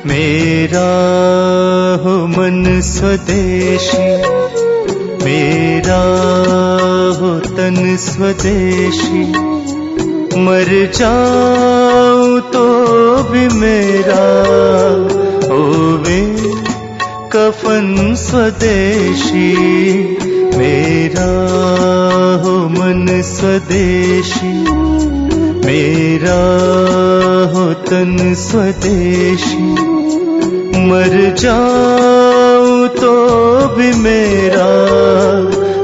मेरा हो मन स्वदेशी, मेरा हो तन स्वदेशी, मर जाऊं तो भी मेरा होवे कफन स्वदेशी। मेरा हो मन स्वदेशी, मेरा हो तन स्वदेशी, मर जाऊं तो भी मेरा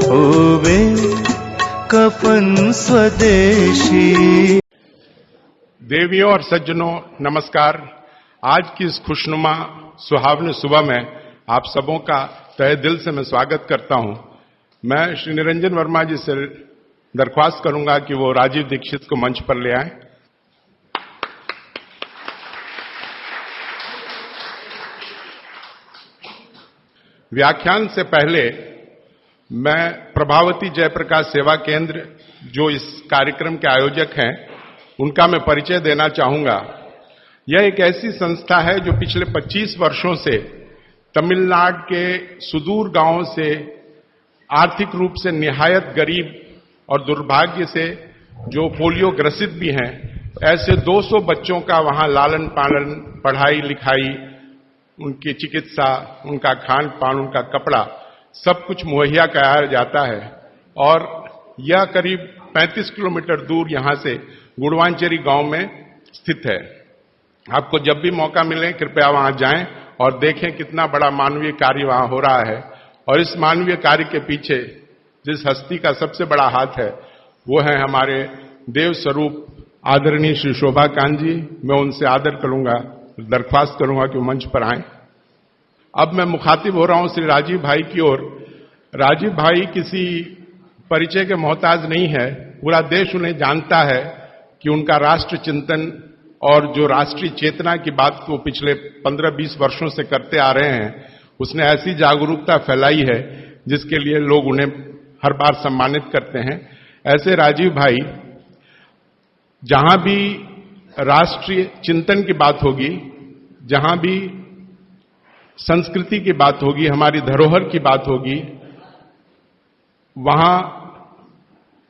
होवे कफन स्वदेशी। देवियों और सज्जनों नमस्कार। आज की इस खुशनुमा सुहावनी सुबह में आप सबों का तहे दिल से मैं स्वागत करता हूं। मैं श्री निरंजन वर्मा जी से दरख्वास्त करूंगा कि वो राजीव दीक्षित को मंच पर ले आएं। व्याख्यान से पहले मैं प्रभावती जयप्रकाश सेवा केंद्र, जो इस कार्यक्रम के आयोजक हैं, उनका मैं परिचय देना चाहूंगा। यह एक ऐसी संस्था है जो पिछले 25 वर्षों से तमिलनाडु के सुदूर गांवों से आर्थिक रूप से निहायत गरीब और दुर्भाग्य से जो पोलियो ग्रसित भी हैं, ऐसे 200 बच्चों का वहां लालन पालन, पढ़ाई लिखाई, उनकी चिकित्सा, उनका खान पान, उनका कपड़ा, सब कुछ मुहैया कराया जाता है। और यह करीब 35 किलोमीटर दूर यहां से गुड़वांचेरी गांव में स्थित है। आपको जब भी मौका मिले कृपया वहां जाएं और देखें कितना बड़ा मानवीय कार्य वहां हो रहा है। और इस मानवीय कार्य के पीछे जिस हस्ती का सबसे बड़ा हाथ है वो है हमारे देव स्वरूप आदरणीय श्री शोभा कांत जी। मैं उनसे आदर करूंगा, दरख्वास्त करूंगा कि वो मंच पर आएं। अब मैं मुखातिब हो रहा हूं श्री राजीव भाई की ओर। राजीव भाई किसी परिचय के मोहताज नहीं है। पूरा देश उन्हें जानता है कि उनका राष्ट्र चिंतन और जो राष्ट्रीय चेतना की बात वो पिछले 15-20 वर्षों से करते आ रहे हैं, उसने ऐसी जागरूकता फैलाई है जिसके लिए लोग उन्हें हर बार सम्मानित करते हैं। ऐसे राजीव भाई जहां भी राष्ट्रीय चिंतन की बात होगी, जहां भी संस्कृति की बात होगी, हमारी धरोहर की बात होगी, वहां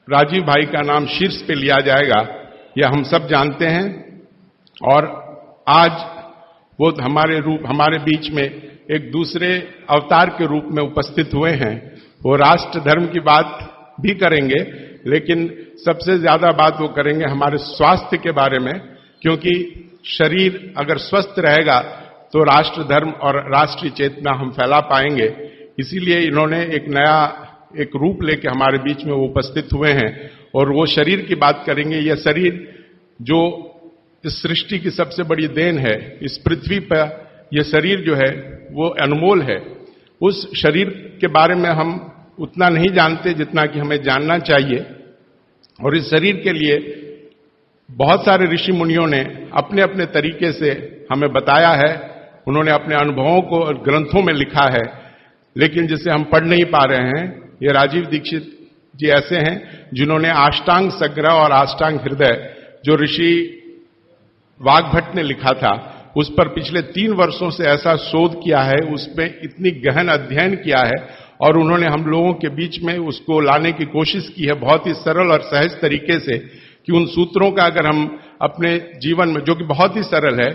राजीव भाई का नाम शीर्ष पे लिया जाएगा, यह हम सब जानते हैं। और आज वो हमारे बीच में एक दूसरे अवतार के रूप में उपस्थित हुए हैं। वो राष्ट्र धर्म की बात भी करेंगे, लेकिन सबसे ज्यादा बात वो करेंगे हमारे स्वास्थ्य के बारे में, क्योंकि शरीर अगर स्वस्थ रहेगा तो राष्ट्र धर्म और राष्ट्रीय चेतना हम फैला पाएंगे। इसीलिए इन्होंने एक रूप लेके हमारे बीच में वो उपस्थित हुए हैं और वो शरीर की बात करेंगे। यह शरीर जो इस सृष्टि की सबसे बड़ी देन है, इस पृथ्वी पर यह शरीर जो है वो अनमोल है। उस शरीर के बारे में हम उतना नहीं जानते जितना कि हमें जानना चाहिए। और इस शरीर के लिए बहुत सारे ऋषि मुनियों ने अपने अपने तरीके से हमें बताया है। उन्होंने अपने अनुभवों को ग्रंथों में लिखा है, लेकिन जिसे हम पढ़ नहीं पा रहे हैं। ये राजीव दीक्षित जी ऐसे हैं जिन्होंने अष्टांग संग्रह और अष्टांग हृदय, जो ऋषि वाग्भट ने लिखा था, उस पर पिछले 3 वर्षों से ऐसा शोध किया है, उसमें इतनी गहन अध्ययन किया है और उन्होंने हम लोगों के बीच में उसको लाने की कोशिश की है बहुत ही सरल और सहज तरीके से, कि उन सूत्रों का अगर हम अपने जीवन में, जो कि बहुत ही सरल है,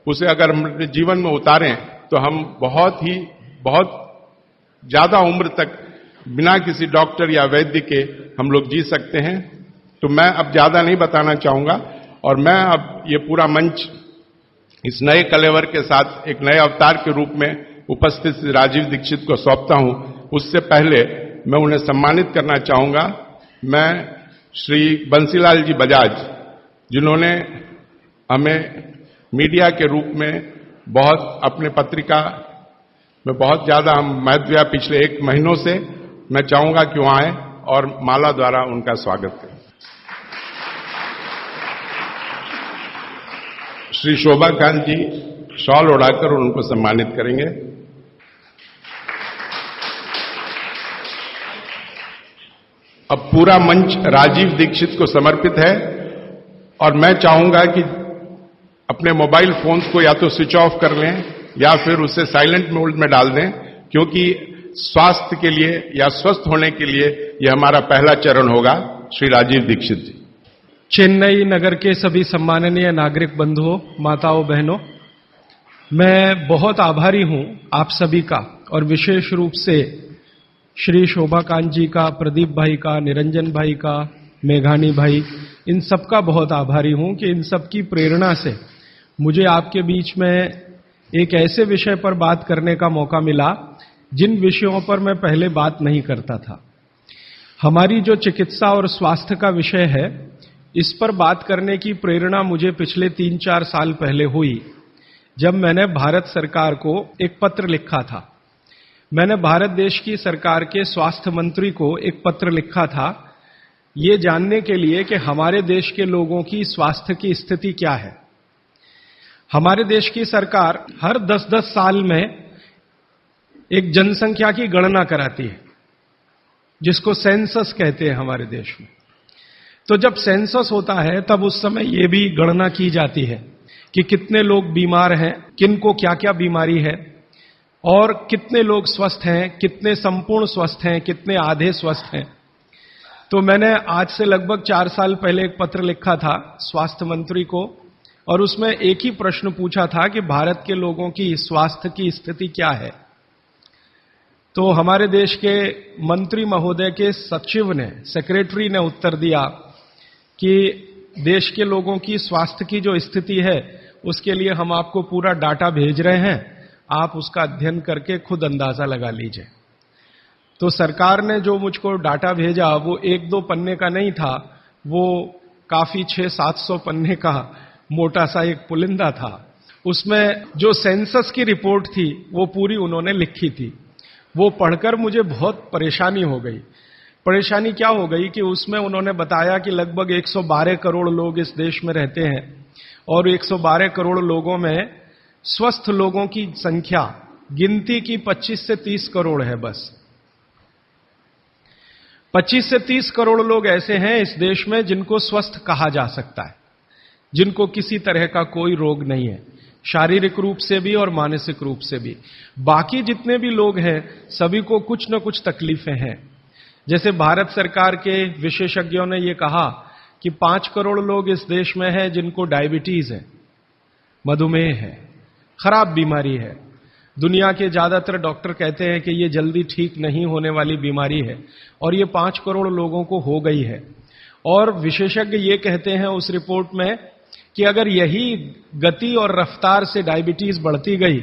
उसे अगर हम अपने जीवन में उतारें तो हम बहुत ज्यादा उम्र तक बिना किसी डॉक्टर या वैद्य के हम लोग जी सकते हैं। तो मैं अब ज्यादा नहीं बताना चाहूंगा और मैं अब ये पूरा मंच इस नए कलेवर के साथ एक नए अवतार के रूप में उपस्थित राजीव दीक्षित को सौंपता हूं। उससे पहले मैं उन्हें सम्मानित करना चाहूंगा। मैं श्री बंसीलाल जी बजाज, जिन्होंने हमें मीडिया के रूप में बहुत अपने पत्रिका में बहुत ज्यादा हम महत्व दिया पिछले 1 महीनों से, मैं चाहूंगा कि वो आए और माला द्वारा उनका स्वागत करें। श्री शोभा कांत जी शॉल ओढ़ाकर उनको सम्मानित करेंगे। अब पूरा मंच राजीव दीक्षित को समर्पित है और मैं चाहूंगा कि अपने मोबाइल फोन्स को या तो स्विच ऑफ कर लें या फिर उसे साइलेंट मोड में डाल दें, क्योंकि स्वास्थ्य के लिए या स्वस्थ होने के लिए यह हमारा पहला चरण होगा। श्री राजीव दीक्षित जी। चेन्नई नगर के सभी सम्माननीय नागरिक बंधुओं, माताओं, बहनों, मैं बहुत आभारी हूं आप सभी का, और विशेष रूप से श्री शोभाकांत जी का, प्रदीप भाई का, निरंजन भाई का, मेघानी भाई, इन सब का बहुत आभारी हूं कि इन सब की प्रेरणा से मुझे आपके बीच में एक ऐसे विषय पर बात करने का मौका मिला जिन विषयों पर मैं पहले बात नहीं करता था। हमारी जो चिकित्सा और स्वास्थ्य का विषय है, इस पर बात करने की प्रेरणा मुझे पिछले 3-4 साल पहले हुई, जब मैंने भारत सरकार को एक पत्र लिखा था। मैंने भारत देश की सरकार के स्वास्थ्य मंत्री को एक पत्र लिखा था, ये जानने के लिए कि हमारे देश के लोगों की स्वास्थ्य की स्थिति क्या है। हमारे देश की सरकार हर 10-10 साल में एक जनसंख्या की गणना कराती है, जिसको सेंसस कहते हैं हमारे देश में। तो जब सेंसस होता है तब उस समय ये भी गणना की जाती है कि कितने लोग बीमार हैं, किनको क्या क्या बीमारी है, और कितने लोग स्वस्थ हैं, कितने संपूर्ण स्वस्थ हैं, कितने आधे स्वस्थ हैं। तो मैंने आज से लगभग 4 साल पहले एक पत्र लिखा था स्वास्थ्य मंत्री को, और उसमें एक ही प्रश्न पूछा था कि भारत के लोगों की स्वास्थ्य की स्थिति क्या है। तो हमारे देश के मंत्री महोदय के सचिव ने, सेक्रेटरी ने उत्तर दिया कि देश के लोगों की स्वास्थ्य की जो स्थिति है उसके लिए हम आपको पूरा डाटा भेज रहे हैं, आप उसका अध्ययन करके खुद अंदाजा लगा लीजिए। तो सरकार ने जो मुझको डाटा भेजा वो 1-2 पन्ने का नहीं था, वो काफी 600-700 पन्ने का मोटा सा एक पुलिंदा था। उसमें जो सेंसस की रिपोर्ट थी वो पूरी उन्होंने लिखी थी। वो पढ़कर मुझे बहुत परेशानी हो गई। परेशानी क्या हो गई कि उसमें उन्होंने बताया कि लगभग 112 करोड़ लोग इस देश में रहते हैं, और 112 करोड़ लोगों में स्वस्थ लोगों की संख्या गिनती की 25 से 30 करोड़ है। बस 25 से 30 करोड़ लोग ऐसे हैं इस देश में जिनको स्वस्थ कहा जा सकता है, जिनको किसी तरह का कोई रोग नहीं है, शारीरिक रूप से भी और मानसिक रूप से भी। बाकी जितने भी लोग हैं सभी को कुछ न कुछ तकलीफें हैं। जैसे भारत सरकार के विशेषज्ञों ने यह कहा कि 5 करोड़ लोग इस देश में हैं जिनको डायबिटीज है, मधुमेह है, खराब बीमारी है। दुनिया के ज्यादातर डॉक्टर कहते हैं कि ये जल्दी ठीक नहीं होने वाली बीमारी है, और ये 5 करोड़ लोगों को हो गई है। और विशेषज्ञ ये कहते हैं उस रिपोर्ट में कि अगर यही गति और रफ्तार से डायबिटीज बढ़ती गई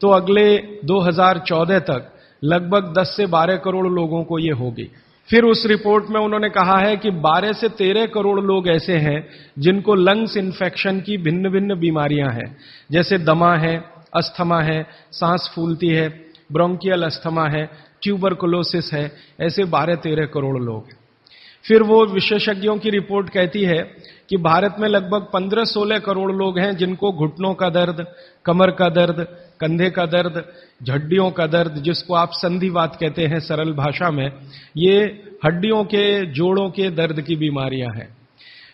तो अगले 2014 तक लगभग 10 से 12 करोड़ लोगों को ये होगी। फिर उस रिपोर्ट में उन्होंने कहा है कि 12 से 13 करोड़ लोग ऐसे हैं जिनको लंग्स इन्फेक्शन की भिन्न भिन्न बीमारियां हैं, जैसे दमा है, अस्थमा है, सांस फूलती है, ब्रोंकियल अस्थमा है, ट्यूबरकुलोसिस है। ऐसे 12-13 करोड़ लोग। फिर वो विशेषज्ञों की रिपोर्ट कहती है कि भारत में लगभग 15-16 करोड़ लोग हैं जिनको घुटनों का दर्द, कमर का दर्द, कंधे का दर्द, हड्डियों का दर्द, जिसको आप संधिवात कहते हैं सरल भाषा में, ये हड्डियों के, जोड़ों के दर्द की बीमारियां हैं।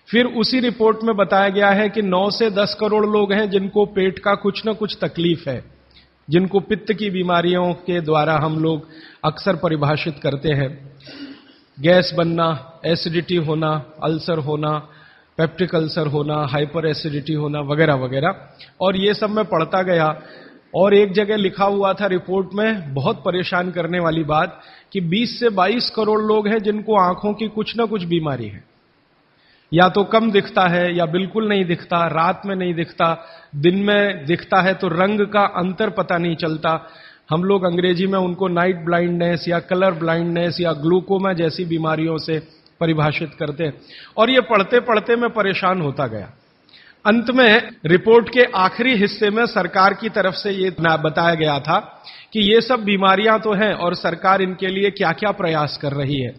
फिर उसी रिपोर्ट में बताया गया है कि 9 से 10 करोड़ लोग हैं जिनको पेट का कुछ न कुछ तकलीफ है, जिनको पित्त की बीमारियों के द्वारा हम लोग अक्सर परिभाषित करते हैं। गैस बनना, एसिडिटी होना, अल्सर होना, पेप्टिक अल्सर होना, हाइपर एसिडिटी होना, वगैरह वगैरह। और ये सब मैं पढ़ता गया, और एक जगह लिखा हुआ था रिपोर्ट में, बहुत परेशान करने वाली बात, कि 20 से 22 करोड़ लोग हैं जिनको आंखों की कुछ न कुछ बीमारी है। या तो कम दिखता है या बिल्कुल नहीं दिखता, रात में नहीं दिखता, दिन में दिखता है तो रंग का अंतर पता नहीं चलता। हम लोग अंग्रेजी में उनको नाइट ब्लाइंडनेस या कलर ब्लाइंडनेस या ग्लूकोमा जैसी बीमारियों से परिभाषित करते हैं। और ये पढ़ते पढ़ते मैं परेशान होता गया। अंत में रिपोर्ट के आखिरी हिस्से में सरकार की तरफ से ये बताया गया था कि ये सब बीमारियां तो हैं और सरकार इनके लिए क्या क्या प्रयास कर रही है।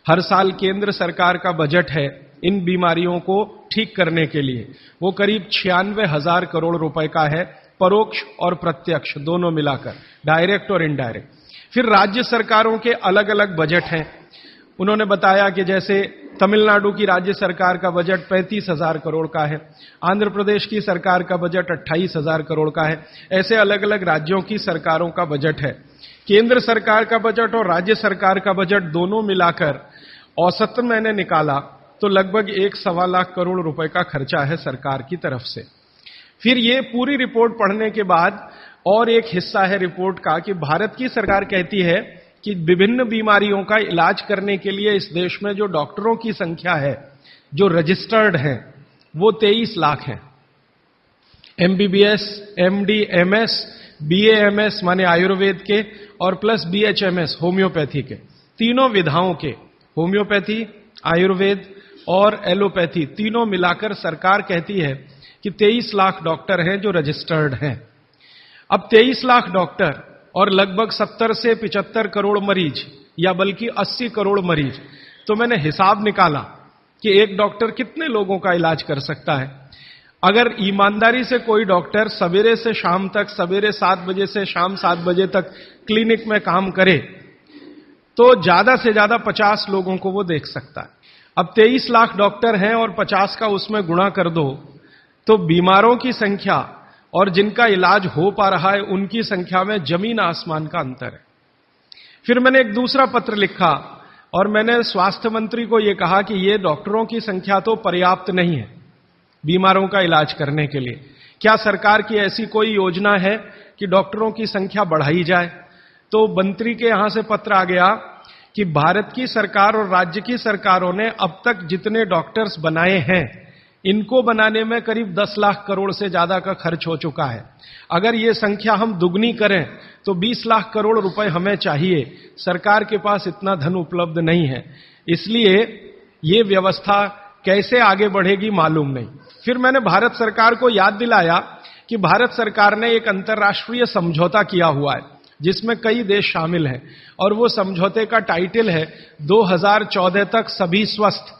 हर साल केंद्र सरकार का बजट है इन बीमारियों को ठीक करने के लिए, वो करीब 96,000 करोड़ रुपए का है, परोक्ष और प्रत्यक्ष दोनों मिलाकर, डायरेक्ट और इनडायरेक्ट। फिर राज्य सरकारों के अलग अलग बजट हैं, उन्होंने बताया कि जैसे तमिलनाडु की राज्य सरकार का बजट 35,000 करोड़ का है, आंध्र प्रदेश की सरकार का बजट 28,000 करोड़ का है। ऐसे अलग अलग राज्यों की सरकारों का बजट है। केंद्र सरकार का बजट और राज्य सरकार का बजट दोनों मिलाकर औसतन मैंने निकाला तो लगभग 1.25 लाख करोड़ रुपए का खर्चा है सरकार की तरफ से। फिर ये पूरी रिपोर्ट पढ़ने के बाद और एक हिस्सा है रिपोर्ट का कि भारत की सरकार कहती है कि विभिन्न बीमारियों का इलाज करने के लिए इस देश में जो डॉक्टरों की संख्या है, जो रजिस्टर्ड हैं, वो 23 लाख हैं। एमबीबीएस, एमडी, एमएस, बीएएमएस माने आयुर्वेद के और प्लस बीएचएमएस होम्योपैथी के, तीनों विधाओं के, होम्योपैथी, आयुर्वेद और एलोपैथी तीनों मिलाकर सरकार कहती है कि 23 लाख डॉक्टर हैं जो रजिस्टर्ड हैं। अब 23 लाख डॉक्टर और लगभग 70 से 75 करोड़ मरीज या बल्कि 80 करोड़ मरीज, तो मैंने हिसाब निकाला कि एक डॉक्टर कितने लोगों का इलाज कर सकता है। अगर ईमानदारी से कोई डॉक्टर सवेरे से शाम तक, सवेरे 7 बजे से शाम 7 बजे तक क्लिनिक में काम करे तो ज्यादा से ज्यादा 50 लोगों को वो देख सकता है। अब 23 लाख डॉक्टर हैं और 50 का उसमें गुणा कर दो तो बीमारों की संख्या और जिनका इलाज हो पा रहा है उनकी संख्या में जमीन आसमान का अंतर है। फिर मैंने एक दूसरा पत्र लिखा और मैंने स्वास्थ्य मंत्री को यह कहा कि ये डॉक्टरों की संख्या तो पर्याप्त नहीं है बीमारों का इलाज करने के लिए। क्या सरकार की ऐसी कोई योजना है कि डॉक्टरों की संख्या बढ़ाई जाए? तो मंत्री के यहां से पत्र आ गया कि भारत की सरकार और राज्य की सरकारों ने अब तक जितने डॉक्टर्स बनाए हैं, इनको बनाने में करीब 10 लाख करोड़ से ज्यादा का खर्च हो चुका है। अगर ये संख्या हम दुगनी करें तो 20 लाख करोड़ रुपए हमें चाहिए। सरकार के पास इतना धन उपलब्ध नहीं है, इसलिए ये व्यवस्था कैसे आगे बढ़ेगी मालूम नहीं। फिर मैंने भारत सरकार को याद दिलाया कि भारत सरकार ने एक अंतर्राष्ट्रीय समझौता किया हुआ है जिसमें कई देश शामिल हैं और वो समझौते का टाइटल है 2014 तक सभी स्वस्थ।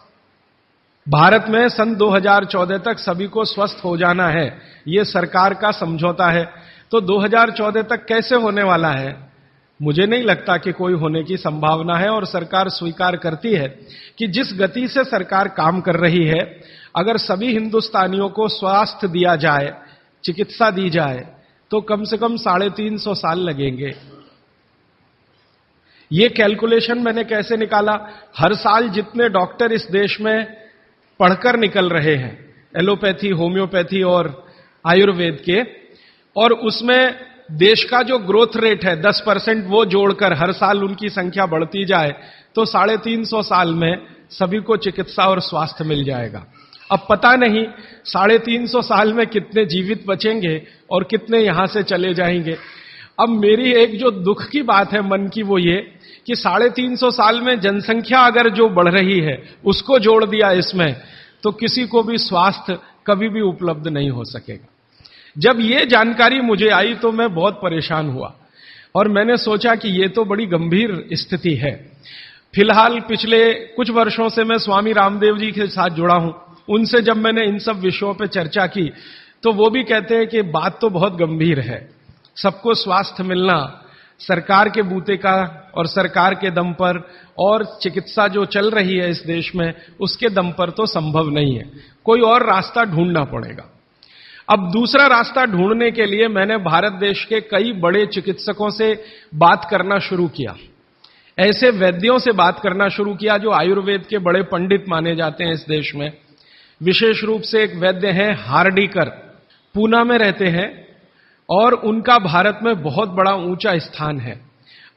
भारत में सन 2014 तक सभी को स्वस्थ हो जाना है, ये सरकार का समझौता है। तो 2014 तक कैसे होने वाला है? मुझे नहीं लगता कि कोई होने की संभावना है। और सरकार स्वीकार करती है कि जिस गति से सरकार काम कर रही है, अगर सभी हिंदुस्तानियों को स्वास्थ्य दिया जाए, चिकित्सा दी जाए, तो कम से कम 350 साल लगेंगे। ये कैलकुलेशन मैंने कैसे निकाला? हर साल जितने डॉक्टर इस देश में पढ़कर निकल रहे हैं, एलोपैथी, होम्योपैथी और आयुर्वेद के, और उसमें देश का जो ग्रोथ रेट है 10%, वो जोड़कर हर साल उनकी संख्या बढ़ती जाए तो 350 साल में सभी को चिकित्सा और स्वास्थ्य मिल जाएगा। अब पता नहीं 350 साल में कितने जीवित बचेंगे और कितने यहां से चले जाएंगे। अब मेरी एक जो दुख की बात है मन की, वो ये कि 350 साल में जनसंख्या अगर जो बढ़ रही है उसको जोड़ दिया इसमें, तो किसी को भी स्वास्थ्य कभी भी उपलब्ध नहीं हो सकेगा। जब ये जानकारी मुझे आई तो मैं बहुत परेशान हुआ और मैंने सोचा कि ये तो बड़ी गंभीर स्थिति है। फिलहाल पिछले कुछ वर्षों से मैं स्वामी रामदेव जी के साथ जुड़ा हूं। उनसे जब मैंने इन सब विषयों पर चर्चा की तो वो भी कहते हैं कि बात तो बहुत गंभीर है, सबको स्वास्थ्य मिलना सरकार के बूते का और सरकार के दम पर और चिकित्सा जो चल रही है इस देश में उसके दम पर तो संभव नहीं है, कोई और रास्ता ढूंढना पड़ेगा। अब दूसरा रास्ता ढूंढने के लिए मैंने भारत देश के कई बड़े चिकित्सकों से बात करना शुरू किया, ऐसे वैद्यों से बात करना शुरू किया जो आयुर्वेद के बड़े पंडित माने जाते हैं इस देश में। विशेष रूप से एक वैद्य हैं हार्डीकर, पूना में रहते हैं और उनका भारत में बहुत बड़ा ऊंचा स्थान है।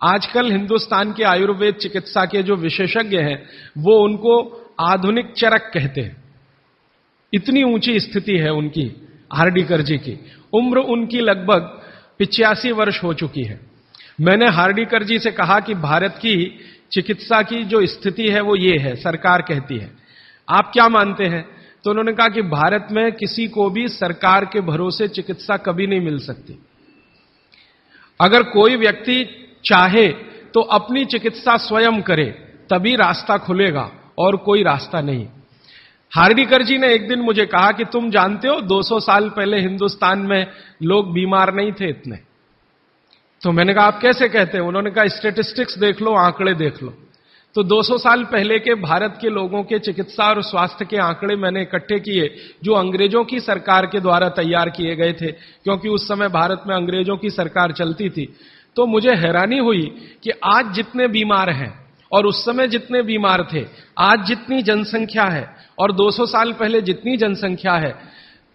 आजकल हिंदुस्तान के आयुर्वेद चिकित्सा के जो विशेषज्ञ हैं वो उनको आधुनिक चरक कहते हैं, इतनी ऊंची स्थिति है उनकी। हार्डीकर जी की उम्र उनकी लगभग 85 वर्ष हो चुकी है। मैंने हार्डीकर जी से कहा कि भारत की चिकित्सा की जो स्थिति है वो ये है, सरकार कहती है, आप क्या मानते हैं? तो उन्होंने कहा कि भारत में किसी को भी सरकार के भरोसे चिकित्सा कभी नहीं मिल सकती। अगर कोई व्यक्ति चाहे तो अपनी चिकित्सा स्वयं करे तभी रास्ता खुलेगा और कोई रास्ता नहीं। हार्डीकर जी ने एक दिन मुझे कहा कि तुम जानते हो 200 साल पहले हिंदुस्तान में लोग बीमार नहीं थे इतने। तो मैंने कहा आप कैसे कहते हैं? उन्होंने कहा स्टैटिस्टिक्स देख लो, आंकड़े देख लो। तो 200 साल पहले के भारत के लोगों के चिकित्सा और स्वास्थ्य के आंकड़े मैंने इकट्ठे किए, जो अंग्रेजों की सरकार के द्वारा तैयार किए गए थे, क्योंकि उस समय भारत में अंग्रेजों की सरकार चलती थी। तो मुझे हैरानी हुई कि आज जितने बीमार हैं और उस समय जितने बीमार थे, आज जितनी जनसंख्या है और 200 साल पहले जितनी जनसंख्या है,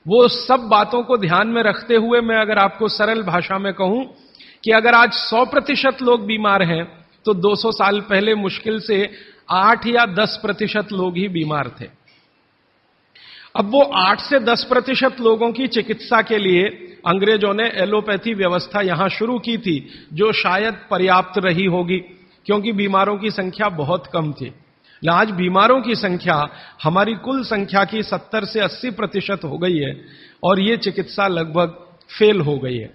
वो सब बातों को ध्यान में रखते हुए मैं अगर आपको सरल भाषा में कहूं कि अगर आज 100% लोग बीमार हैं तो 200 साल पहले मुश्किल से 8 या 10% लोग ही बीमार थे। अब वो 8 से 10% लोगों की चिकित्सा के लिए अंग्रेजों ने एलोपैथी व्यवस्था यहां शुरू की थी, जो शायद पर्याप्त रही होगी, क्योंकि बीमारों की संख्या बहुत कम थी। आज बीमारों की संख्या हमारी कुल संख्या की 70 से 80% हो गई है और ये चिकित्सा लगभग फेल हो गई है।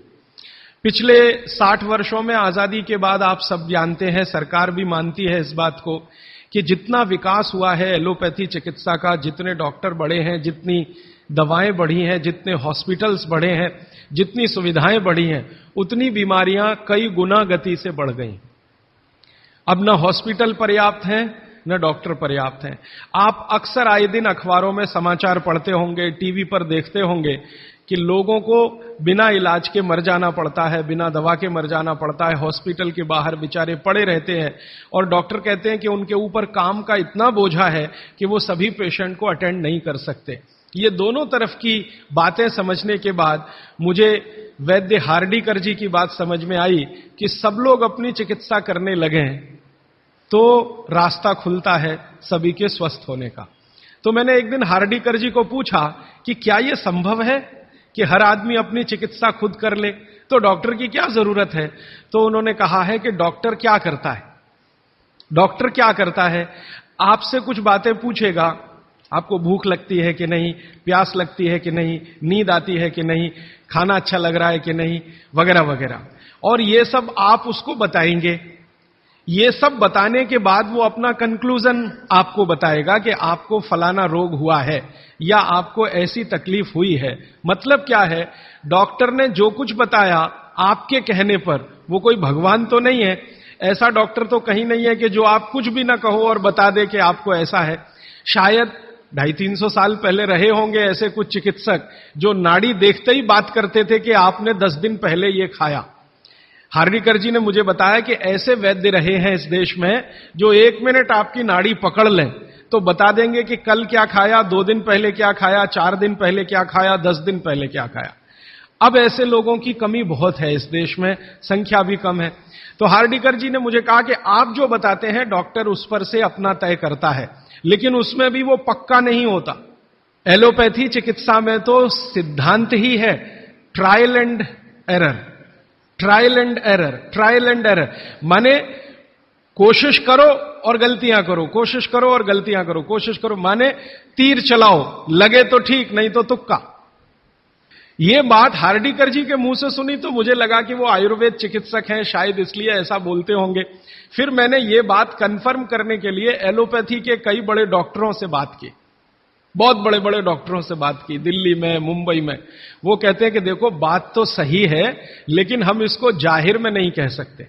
पिछले 60 वर्षों में आजादी के बाद आप सब जानते हैं, सरकार भी मानती है इस बात को कि जितना विकास हुआ है एलोपैथी चिकित्सा का, जितने डॉक्टर बढ़े हैं, जितनी दवाएं बढ़ी हैं, जितने हॉस्पिटल्स बढ़े हैं, जितनी सुविधाएं बढ़ी हैं, उतनी बीमारियां कई गुना गति से बढ़ गई। अब न हॉस्पिटल पर्याप्त हैं न डॉक्टर पर्याप्त हैं। आप अक्सर आए दिन अखबारों में समाचार पढ़ते होंगे, टीवी पर देखते होंगे कि लोगों को बिना इलाज के मर जाना पड़ता है, बिना दवा के मर जाना पड़ता है, हॉस्पिटल के बाहर बेचारे पड़े रहते हैं और डॉक्टर कहते हैं कि उनके ऊपर काम का इतना बोझा है कि वो सभी पेशेंट को अटेंड नहीं कर सकते। ये दोनों तरफ की बातें समझने के बाद मुझे वैद्य हार्डीकर जी की बात समझ में आई कि सब लोग अपनी चिकित्सा करने लगे हैं तो रास्ता खुलता है सभी के स्वस्थ होने का। तो मैंने एक दिन हार्डीकर जी को पूछा कि क्या यह संभव है कि हर आदमी अपनी चिकित्सा खुद कर ले, तो डॉक्टर की क्या जरूरत है? तो उन्होंने कहा है कि डॉक्टर क्या करता है, डॉक्टर क्या करता है, आपसे कुछ बातें पूछेगा, आपको भूख लगती है कि नहीं, प्यास लगती है कि नहीं, नींद आती है कि नहीं, खाना अच्छा लग रहा है कि नहीं, वगैरह वगैरह, और ये सब आप उसको बताएंगे। ये सब बताने के बाद वो अपना कंक्लूजन आपको बताएगा कि आपको फलाना रोग हुआ है या आपको ऐसी तकलीफ हुई है। मतलब क्या है, डॉक्टर ने जो कुछ बताया आपके कहने पर, वो कोई भगवान तो नहीं है, ऐसा डॉक्टर तो कहीं नहीं है कि जो आप कुछ भी ना कहो और बता दे कि आपको ऐसा है। शायद 250-300 साल पहले रहे होंगे ऐसे कुछ चिकित्सक जो नाड़ी देखते ही बात करते थे कि आपने 10 दिन पहले ये खाया। हार्डीकर जी ने मुझे बताया कि ऐसे वैद्य रहे हैं इस देश में जो 1 मिनट आपकी नाड़ी पकड़ लें तो बता देंगे कि कल क्या खाया, 2 दिन पहले क्या खाया, 4 दिन पहले क्या खाया, 10 दिन पहले क्या खाया। अब ऐसे लोगों की कमी बहुत है इस देश में, संख्या भी कम है। तो हार्डीकर जी ने मुझे कहा कि आप जो बताते हैं डॉक्टर उस पर से अपना तय करता है, लेकिन उसमें भी वो पक्का नहीं होता। एलोपैथी चिकित्सा में तो सिद्धांत ही है trial and error, trial and error, trial and error, माने कोशिश करो और गलतियां करो, कोशिश करो और गलतियां करो, कोशिश करो, माने तीर चलाओ, लगे तो ठीक, नहीं तो तुक्का। ये बात हार्डीकर जी के मुंह से सुनी तो मुझे लगा कि वो आयुर्वेद चिकित्सक हैं, शायद इसलिए ऐसा बोलते होंगे। फिर मैंने ये बात कंफर्म करने के लिए एलोपैथी के कई बड़े डॉक्टरों से बात की, बहुत बड़े बड़े डॉक्टरों से बात की, दिल्ली में, मुंबई में। वो कहते हैं कि देखो बात तो सही है, लेकिन हम इसको जाहिर में नहीं कह सकते,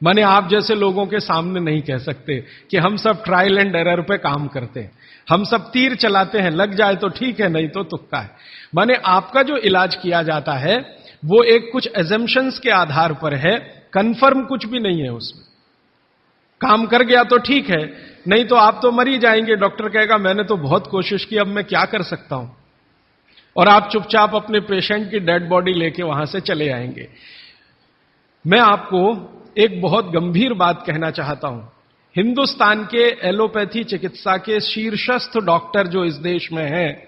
माने आप जैसे लोगों के सामने नहीं कह सकते कि हम सब ट्रायल एंड एरर पे काम करते हैं, हम सब तीर चलाते हैं, लग जाए तो ठीक है, नहीं तो तुक्का है। माने आपका जो इलाज किया जाता है वो एक कुछ एजम्पशंस के आधार पर है, कंफर्म कुछ भी नहीं है उसमें। काम कर गया तो ठीक है, नहीं तो आप तो मर ही जाएंगे। डॉक्टर कहेगा मैंने तो बहुत कोशिश की, अब मैं क्या कर सकता हूं, और आप चुपचाप अपने पेशेंट की डेड बॉडी लेके वहां से चले आएंगे। मैं आपको एक बहुत गंभीर बात कहना चाहता हूं। हिंदुस्तान के एलोपैथी चिकित्सा के शीर्षस्थ डॉक्टर जो इस देश में हैं,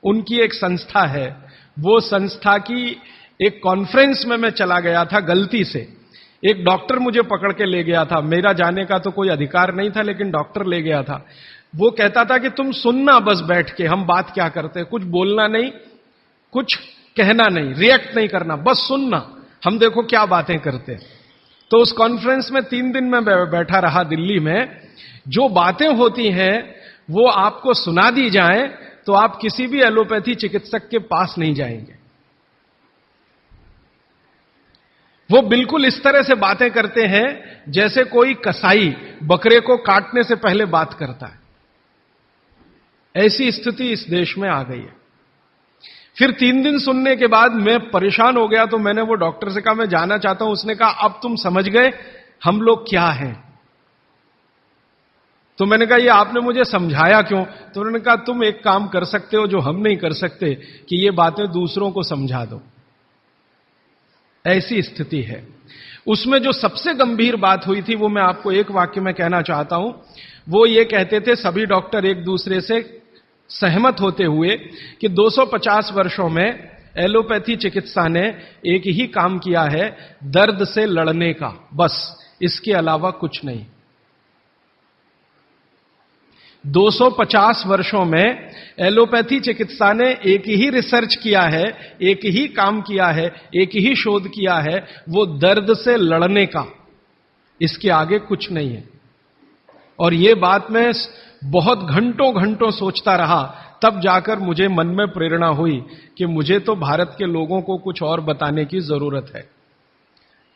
उनकी एक संस्था है। वो संस्था की एक कॉन्फ्रेंस में मैं चला गया था गलती से, एक डॉक्टर मुझे पकड़ के ले गया था, मेरा जाने का तो कोई अधिकार नहीं था, लेकिन डॉक्टर ले गया था। वो कहता था कि तुम सुनना बस बैठ के, हम बात क्या करते हैं, कुछ बोलना नहीं, कुछ कहना नहीं, रिएक्ट नहीं करना, बस सुनना, हम देखो क्या बातें करते हैं। तो उस कॉन्फ्रेंस में 3 दिन में बैठा रहा दिल्ली में। जो बातें होती हैं वो आपको सुना दी जाएं तो आप किसी भी एलोपैथी चिकित्सक के पास नहीं जाएंगे। वो बिल्कुल इस तरह से बातें करते हैं जैसे कोई कसाई बकरे को काटने से पहले बात करता है। ऐसी स्थिति इस देश में आ गई है। फिर 3 दिन सुनने के बाद मैं परेशान हो गया, तो मैंने वो डॉक्टर से कहा मैं जाना चाहता हूं। उसने कहा अब तुम समझ गए हम लोग क्या हैं। तो मैंने कहा ये आपने मुझे समझाया क्यों? तो उन्होंने कहा तुम एक काम कर सकते हो जो हम नहीं कर सकते, कि ये बातें दूसरों को समझा दो। ऐसी स्थिति है। उसमें जो सबसे गंभीर बात हुई थी वो मैं आपको एक वाक्य में कहना चाहता हूं। वो ये कहते थे सभी डॉक्टर एक दूसरे से सहमत होते हुए कि 250 वर्षों में एलोपैथी चिकित्सा ने एक ही काम किया है, दर्द से लड़ने का, बस इसके अलावा कुछ नहीं। 250 वर्षों में एलोपैथी चिकित्सा ने एक ही रिसर्च किया है, एक ही काम किया है, एक ही शोध किया है, वो दर्द से लड़ने का, इसके आगे कुछ नहीं है। और ये बात मैं बहुत घंटों घंटों सोचता रहा, तब जाकर मुझे मन में प्रेरणा हुई कि मुझे तो भारत के लोगों को कुछ और बताने की जरूरत है।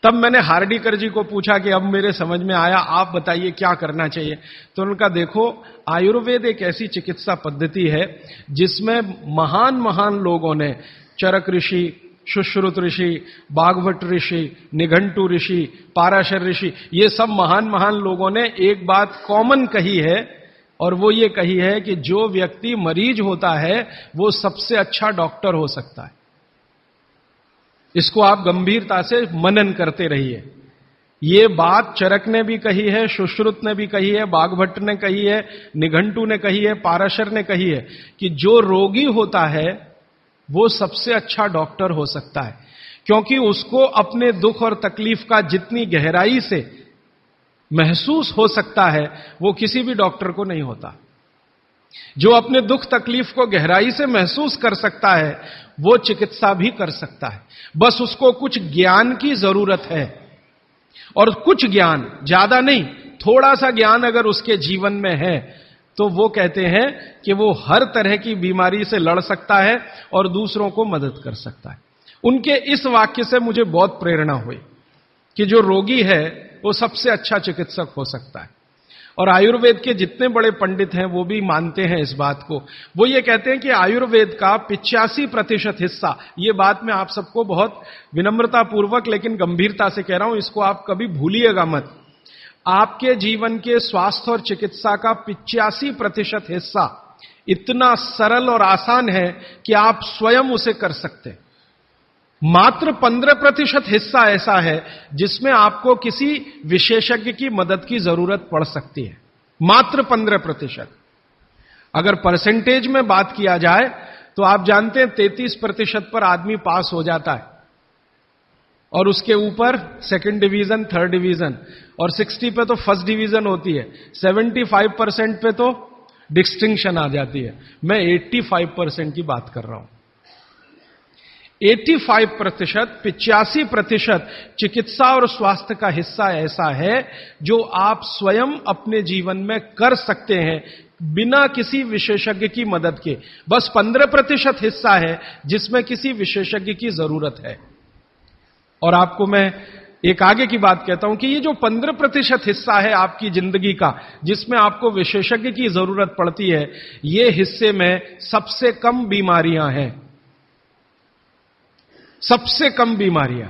तब मैंने हार्डीकर जी को पूछा कि अब मेरे समझ में आया, आप बताइए क्या करना चाहिए। तो उन्होंने कहा देखो, आयुर्वेद एक ऐसी चिकित्सा पद्धति है जिसमें महान महान लोगों ने, चरक ऋषि, सुश्रुत ऋषि, बागभट्ट ऋषि, निघंटु ऋषि, पाराशर ऋषि, ये सब महान महान लोगों ने एक बात कॉमन कही है, और वो ये कही है कि जो व्यक्ति मरीज होता है वो सबसे अच्छा डॉक्टर हो सकता है। इसको आप गंभीरता से मनन करते रहिए। ये बात चरक ने भी कही है, सुश्रुत ने भी कही है, बागभट्ट ने कही है, निघंटु ने कही है, पाराशर ने कही है कि जो रोगी होता है वो सबसे अच्छा डॉक्टर हो सकता है, क्योंकि उसको अपने दुख और तकलीफ का जितनी गहराई से महसूस हो सकता है वो किसी भी डॉक्टर को नहीं होता। जो अपने दुख तकलीफ को गहराई से महसूस कर सकता है वो चिकित्सा भी कर सकता है, बस उसको कुछ ज्ञान की जरूरत है। और कुछ ज्ञान, ज्यादा नहीं, थोड़ा सा ज्ञान अगर उसके जीवन में है तो वो कहते हैं कि वो हर तरह की बीमारी से लड़ सकता है और दूसरों को मदद कर सकता है। उनके इस वाक्य से मुझे बहुत प्रेरणा हुई कि जो रोगी है वो सबसे अच्छा चिकित्सक हो सकता है। और आयुर्वेद के जितने बड़े पंडित हैं वो भी मानते हैं इस बात को। वो ये कहते हैं कि आयुर्वेद का 85% हिस्सा, ये बात मैं आप सबको बहुत विनम्रता पूर्वक लेकिन गंभीरता से कह रहा हूं, इसको आप कभी भूलिएगा मत। आपके जीवन के स्वास्थ्य और चिकित्सा का 85% हिस्सा इतना सरल और आसान है कि आप स्वयं उसे कर सकते हैं। मात्र 15% हिस्सा ऐसा है जिसमें आपको किसी विशेषज्ञ की मदद की जरूरत पड़ सकती है। मात्र 15%। अगर परसेंटेज में बात किया जाए तो आप जानते हैं 33% पर आदमी पास हो जाता है, और उसके ऊपर सेकंड डिवीजन, थर्ड डिवीजन, और 60 पे तो फर्स्ट डिवीजन होती है। 75% पे तो डिस्टिंक्शन आ जाती है। मैं 85% की बात कर रहा हूं। 85%, 85% चिकित्सा और स्वास्थ्य का हिस्सा ऐसा है जो आप स्वयं अपने जीवन में कर सकते हैं बिना किसी विशेषज्ञ की मदद के। बस 15% हिस्सा है जिसमें किसी विशेषज्ञ की जरूरत है। और आपको मैं एक आगे की बात कहता हूं कि ये जो 15% हिस्सा है आपकी जिंदगी का जिसमें आपको विशेषज्ञ की जरूरत पड़ती है, ये हिस्से में सबसे कम बीमारियां हैं। सबसे कम बीमारियां,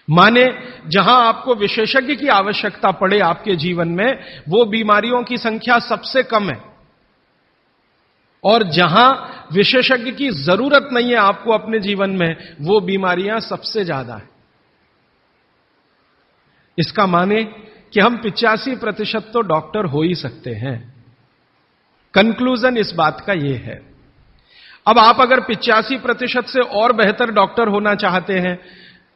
माने जहां आपको विशेषज्ञ की आवश्यकता पड़े आपके जीवन में, वो बीमारियों की संख्या सबसे कम है। और जहां विशेषज्ञ की जरूरत नहीं है आपको अपने जीवन में, वो बीमारियां सबसे ज्यादा है। इसका माने कि हम 85% तो डॉक्टर हो ही सकते हैं। कंक्लूजन इस बात का यह है। अब आप अगर 85% से और बेहतर डॉक्टर होना चाहते हैं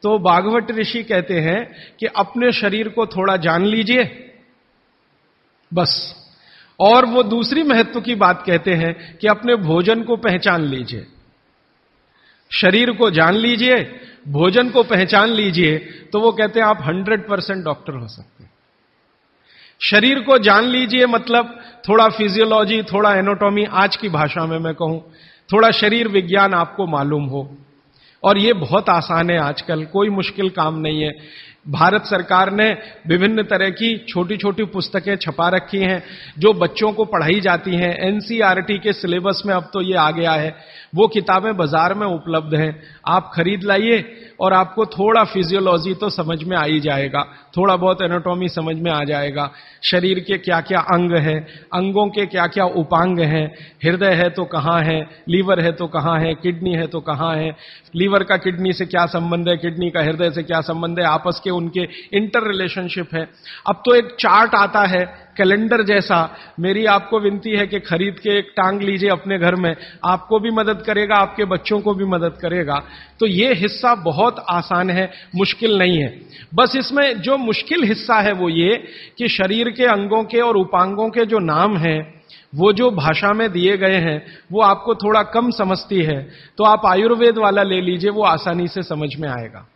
तो बागभट्ट ऋषि कहते हैं कि अपने शरीर को थोड़ा जान लीजिए, बस। और वो दूसरी महत्व की बात कहते हैं कि अपने भोजन को पहचान लीजिए। शरीर को जान लीजिए, भोजन को पहचान लीजिए, तो वो कहते हैं आप 100% डॉक्टर हो सकते हैं। शरीर को जान लीजिए मतलब थोड़ा फिजियोलॉजी, थोड़ा एनाटॉमी, आज की भाषा में मैं कहूं थोड़ा शरीर विज्ञान आपको मालूम हो। और ये बहुत आसान है आजकल, कोई मुश्किल काम नहीं है। भारत सरकार ने विभिन्न तरह की छोटी छोटी पुस्तकें छपा रखी हैं जो बच्चों को पढ़ाई जाती हैं। एनसीईआरटी के सिलेबस में अब तो ये आ गया है। वो किताबें बाजार में उपलब्ध हैं, आप खरीद लाइए और आपको थोड़ा फिजियोलॉजी तो समझ में आ ही जाएगा, थोड़ा बहुत एनाटॉमी समझ में आ जाएगा, शरीर के क्या क्या अंग हैं, अंगों के क्या क्या उपांग हैं, हृदय है तो कहाँ है, लीवर है तो कहाँ है, किडनी है तो कहाँ है, लीवर का किडनी से क्या संबंध है, किडनी का हृदय से क्या संबंध है, आपस के उनके इंटर रिलेशनशिप है। अब तो एक चार्ट आता है कैलेंडर जैसा, मेरी आपको विनती है कि खरीद के एक टांग लीजिए अपने घर में, आपको भी मदद करेगा, आपके बच्चों को भी मदद करेगा। तो ये हिस्सा बहुत आसान है, मुश्किल नहीं है। बस इसमें जो मुश्किल हिस्सा है वो ये कि शरीर के अंगों के और उपांगों के जो नाम हैं वो जो भाषा में दिए गए हैं वो आपको थोड़ा कम समझती है, तो आप आयुर्वेद वाला ले लीजिए, वो आसानी से समझ में आएगा,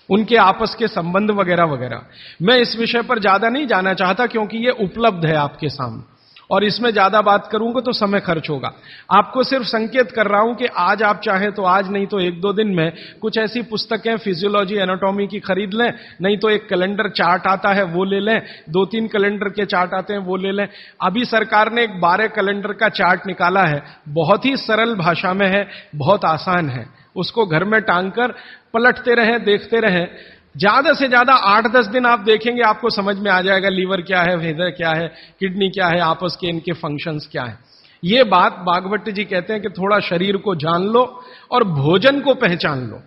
उनके आपस के संबंध वगैरह वगैरह। मैं इस विषय पर ज्यादा नहीं जाना चाहता क्योंकि ये उपलब्ध है आपके सामने, और इसमें ज्यादा बात करूंगा तो समय खर्च होगा। आपको सिर्फ संकेत कर रहा हूं कि आज आप चाहें तो आज, नहीं तो एक दो दिन में कुछ ऐसी पुस्तकें फिजियोलॉजी एनाटॉमी की खरीद लें, नहीं तो एक कैलेंडर चार्ट आता है वो ले लें, 2-3 कैलेंडर के चार्ट आते हैं वो ले लें। अभी सरकार ने एक 12 कैलेंडर का चार्ट निकाला है, बहुत ही सरल भाषा में है, बहुत आसान है, उसको घर में टांग कर पलटते रहें, देखते रहें। ज्यादा से ज्यादा 8-10 दिन आप देखेंगे, आपको समझ में आ जाएगा लीवर क्या है, हृदय क्या है, किडनी क्या है, आपस के इनके फंक्शंस क्या है। ये बात भागवत जी कहते हैं कि थोड़ा शरीर को जान लो और भोजन को पहचान लो।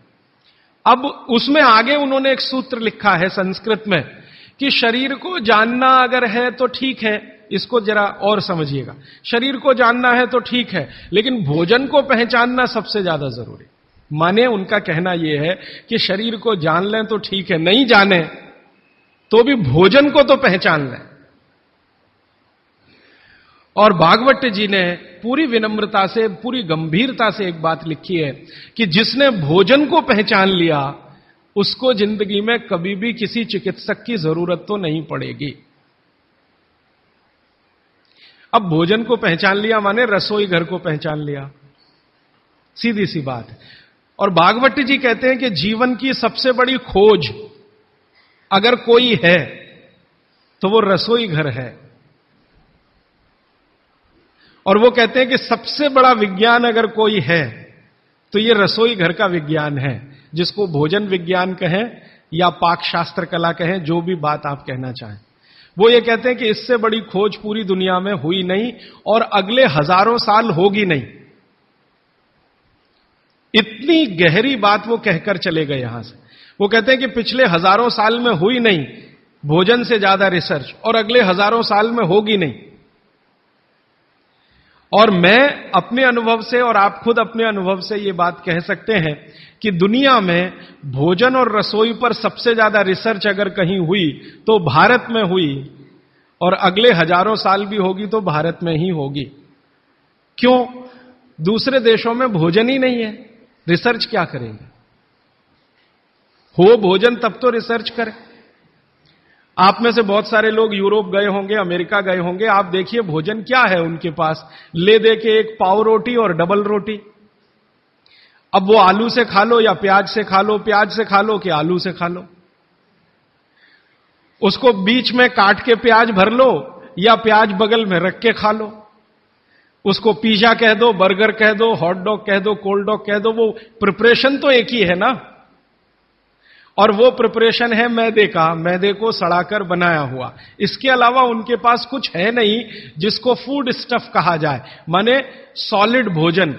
अब उसमें आगे उन्होंने एक सूत्र लिखा है संस्कृत में कि शरीर को जानना अगर है तो ठीक है, इसको जरा और समझिएगा, शरीर को जानना है तो ठीक है, लेकिन भोजन को पहचानना सबसे ज्यादा जरूरी। माने उनका कहना यह है कि शरीर को जान लें तो ठीक है, नहीं जाने तो भी भोजन को तो पहचान लें। और भागवत जी ने पूरी विनम्रता से, पूरी गंभीरता से एक बात लिखी है कि जिसने भोजन को पहचान लिया उसको जिंदगी में कभी भी किसी चिकित्सक की जरूरत तो नहीं पड़ेगी। अब भोजन को पहचान लिया माने रसोई घर को पहचान लिया, सीधी सी बात है। और भागवत जी कहते हैं कि जीवन की सबसे बड़ी खोज अगर कोई है तो वो रसोई घर है। और वो कहते हैं कि सबसे बड़ा विज्ञान अगर कोई है तो ये रसोई घर का विज्ञान है, जिसको भोजन विज्ञान कहें या पाक शास्त्र कला कहें, जो भी बात आप कहना चाहें। वो ये कहते हैं कि इससे बड़ी खोज पूरी दुनिया में हुई नहीं और अगले हजारों साल होगी नहीं। इतनी गहरी बात वो कहकर चले गए यहां से। वो कहते हैं कि पिछले हजारों साल में हुई नहीं भोजन से ज्यादा रिसर्च, और अगले हजारों साल में होगी नहीं। और मैं अपने अनुभव से और आप खुद अपने अनुभव से ये बात कह सकते हैं कि दुनिया में भोजन और रसोई पर सबसे ज्यादा रिसर्च अगर कहीं हुई तो भारत में हुई, और अगले हजारों साल भी होगी तो भारत में ही होगी। क्यों? दूसरे देशों में भोजन ही नहीं है, रिसर्च क्या करेंगे? हो भोजन तब तो रिसर्च करें। आप में से बहुत सारे लोग यूरोप गए होंगे, अमेरिका गए होंगे, आप देखिए भोजन क्या है उनके पास, ले दे के एक पाव रोटी और डबल रोटी। अब वो आलू से खा लो या प्याज से खा लो, प्याज से खा लो कि आलू से खा लो, उसको बीच में काट के प्याज भर लो या प्याज बगल में रख के खा लो। उसको पिज्जा कह दो, बर्गर कह दो, हॉट डॉग कह दो, कोल्ड डॉग कह दो, वो प्रिपरेशन तो एक ही है ना। और वो प्रिपरेशन है मैदे का, मैदे को सड़ाकर बनाया हुआ। इसके अलावा उनके पास कुछ है नहीं जिसको फूड स्टफ कहा जाए, माने सॉलिड भोजन,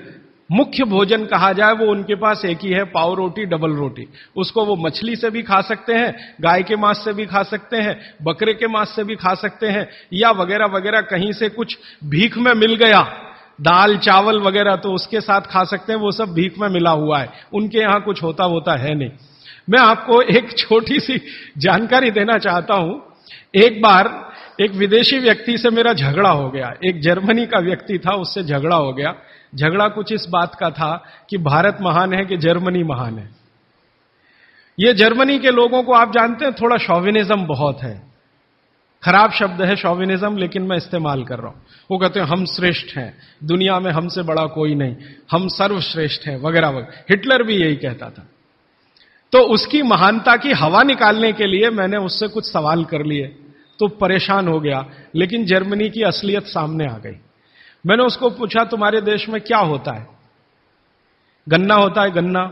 मुख्य भोजन कहा जाए, वो उनके पास एक ही है, पाव रोटी डबल रोटी। उसको वो मछली से भी खा सकते हैं, गाय के मांस से भी खा सकते हैं, बकरे के मांस से भी खा सकते हैं, या वगैरह वगैरह कहीं से कुछ भीख में मिल गया, दाल चावल वगैरह, तो उसके साथ खा सकते हैं, वो सब भीख में मिला हुआ है, उनके यहां कुछ होता है नहीं। मैं आपको एक छोटी सी जानकारी देना चाहता हूं। एक बार एक विदेशी व्यक्ति से मेरा झगड़ा हो गया, एक जर्मनी का व्यक्ति था, उससे झगड़ा हो गया। झगड़ा कुछ इस बात का था कि भारत महान है कि जर्मनी महान है। ये जर्मनी के लोगों को आप जानते हैं, थोड़ा शॉविनिज्म बहुत है। खराब शब्द है शॉविनिज्म, लेकिन मैं इस्तेमाल कर रहा हूं। वो कहते हैं हम श्रेष्ठ हैं, दुनिया में हमसे बड़ा कोई नहीं, हम सर्वश्रेष्ठ हैं, वगैरह वगैरह। हिटलर भी यही कहता था। तो उसकी महानता की हवा निकालने के लिए मैंने उससे कुछ सवाल कर लिए, तो परेशान हो गया। लेकिन जर्मनी की असलियत सामने आ गई। मैंने उसको पूछा तुम्हारे देश में क्या होता है? गन्ना होता है, गन्ना,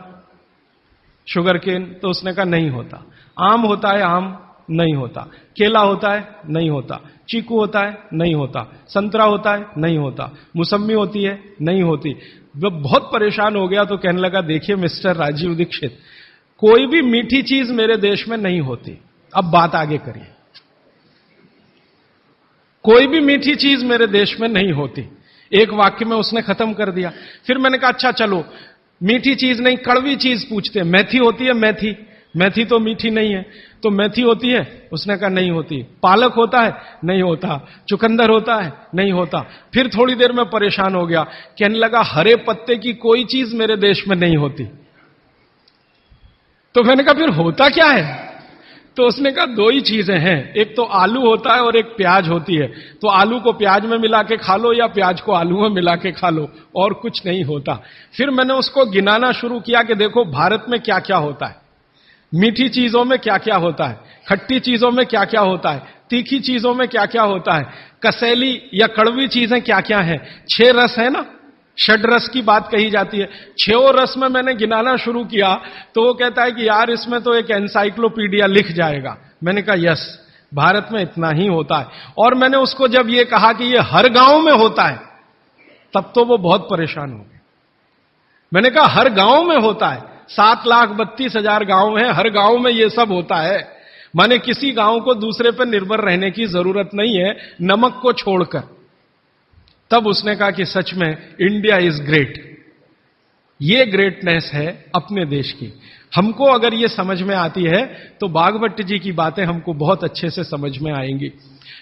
शुगर केन? तो उसने कहा नहीं होता। आम होता है? आम नहीं होता। केला होता है? नहीं होता। चीकू होता है? नहीं होता। संतरा होता है? नहीं होता। मौसम्मी होती है? नहीं होती। वो बहुत परेशान हो गया, तो कहने लगा देखिए मिस्टर राजीव दीक्षित, कोई भी मीठी चीज मेरे देश में नहीं होती। अब बात आगे करिए। कोई भी मीठी चीज मेरे देश में नहीं होती। एक वाक्य में उसने खत्म कर दिया। फिर मैंने कहा अच्छा चलो, मीठी चीज नहीं, कड़वी चीज पूछते हैं। मेथी होती है? मेथी? मेथी तो मीठी नहीं है। तो मेथी होती है? उसने कहा नहीं होती। पालक होता है? नहीं होता। चुकंदर होता है? नहीं होता। फिर थोड़ी देर में परेशान हो गया, कहने लगा हरे पत्ते की कोई चीज मेरे देश में नहीं होती। तो मैंने कहा फिर होता क्या है? तो उसने कहा दो ही चीजें हैं, एक तो आलू होता है और एक प्याज होती है। तो आलू को प्याज में मिला के खा लो या प्याज को आलू में मिला के खा लो, और कुछ नहीं होता। फिर मैंने उसको गिनाना शुरू किया कि देखो भारत में क्या क्या होता है, मीठी चीजों में क्या क्या होता है, खट्टी चीजों में क्या क्या होता है, तीखी चीजों में क्या क्या होता है, कसैली या कड़वी चीजें क्या क्या हैं। 6 रस है ना, षड रस की बात कही जाती है। 6 रस में मैंने गिनाना शुरू किया तो वो कहता है कि यार इसमें तो एक एनसाइक्लोपीडिया लिख जाएगा। मैंने कहा यस, भारत में इतना ही होता है। और मैंने उसको जब ये कहा कि ये हर गांव में होता है, तब तो वो बहुत परेशान हो गए। मैंने कहा हर गांव में होता है, 7,32,000 गांव हैं, हर गांव में ये सब होता है। माने किसी गांव को दूसरे पर निर्भर रहने की जरूरत नहीं है, नमक को छोड़कर। तब उसने कहा कि सच में इंडिया इज ग्रेट। ये ग्रेटनेस है अपने देश की। हमको अगर ये समझ में आती है तो भागवत जी की बातें हमको बहुत अच्छे से समझ में आएंगी।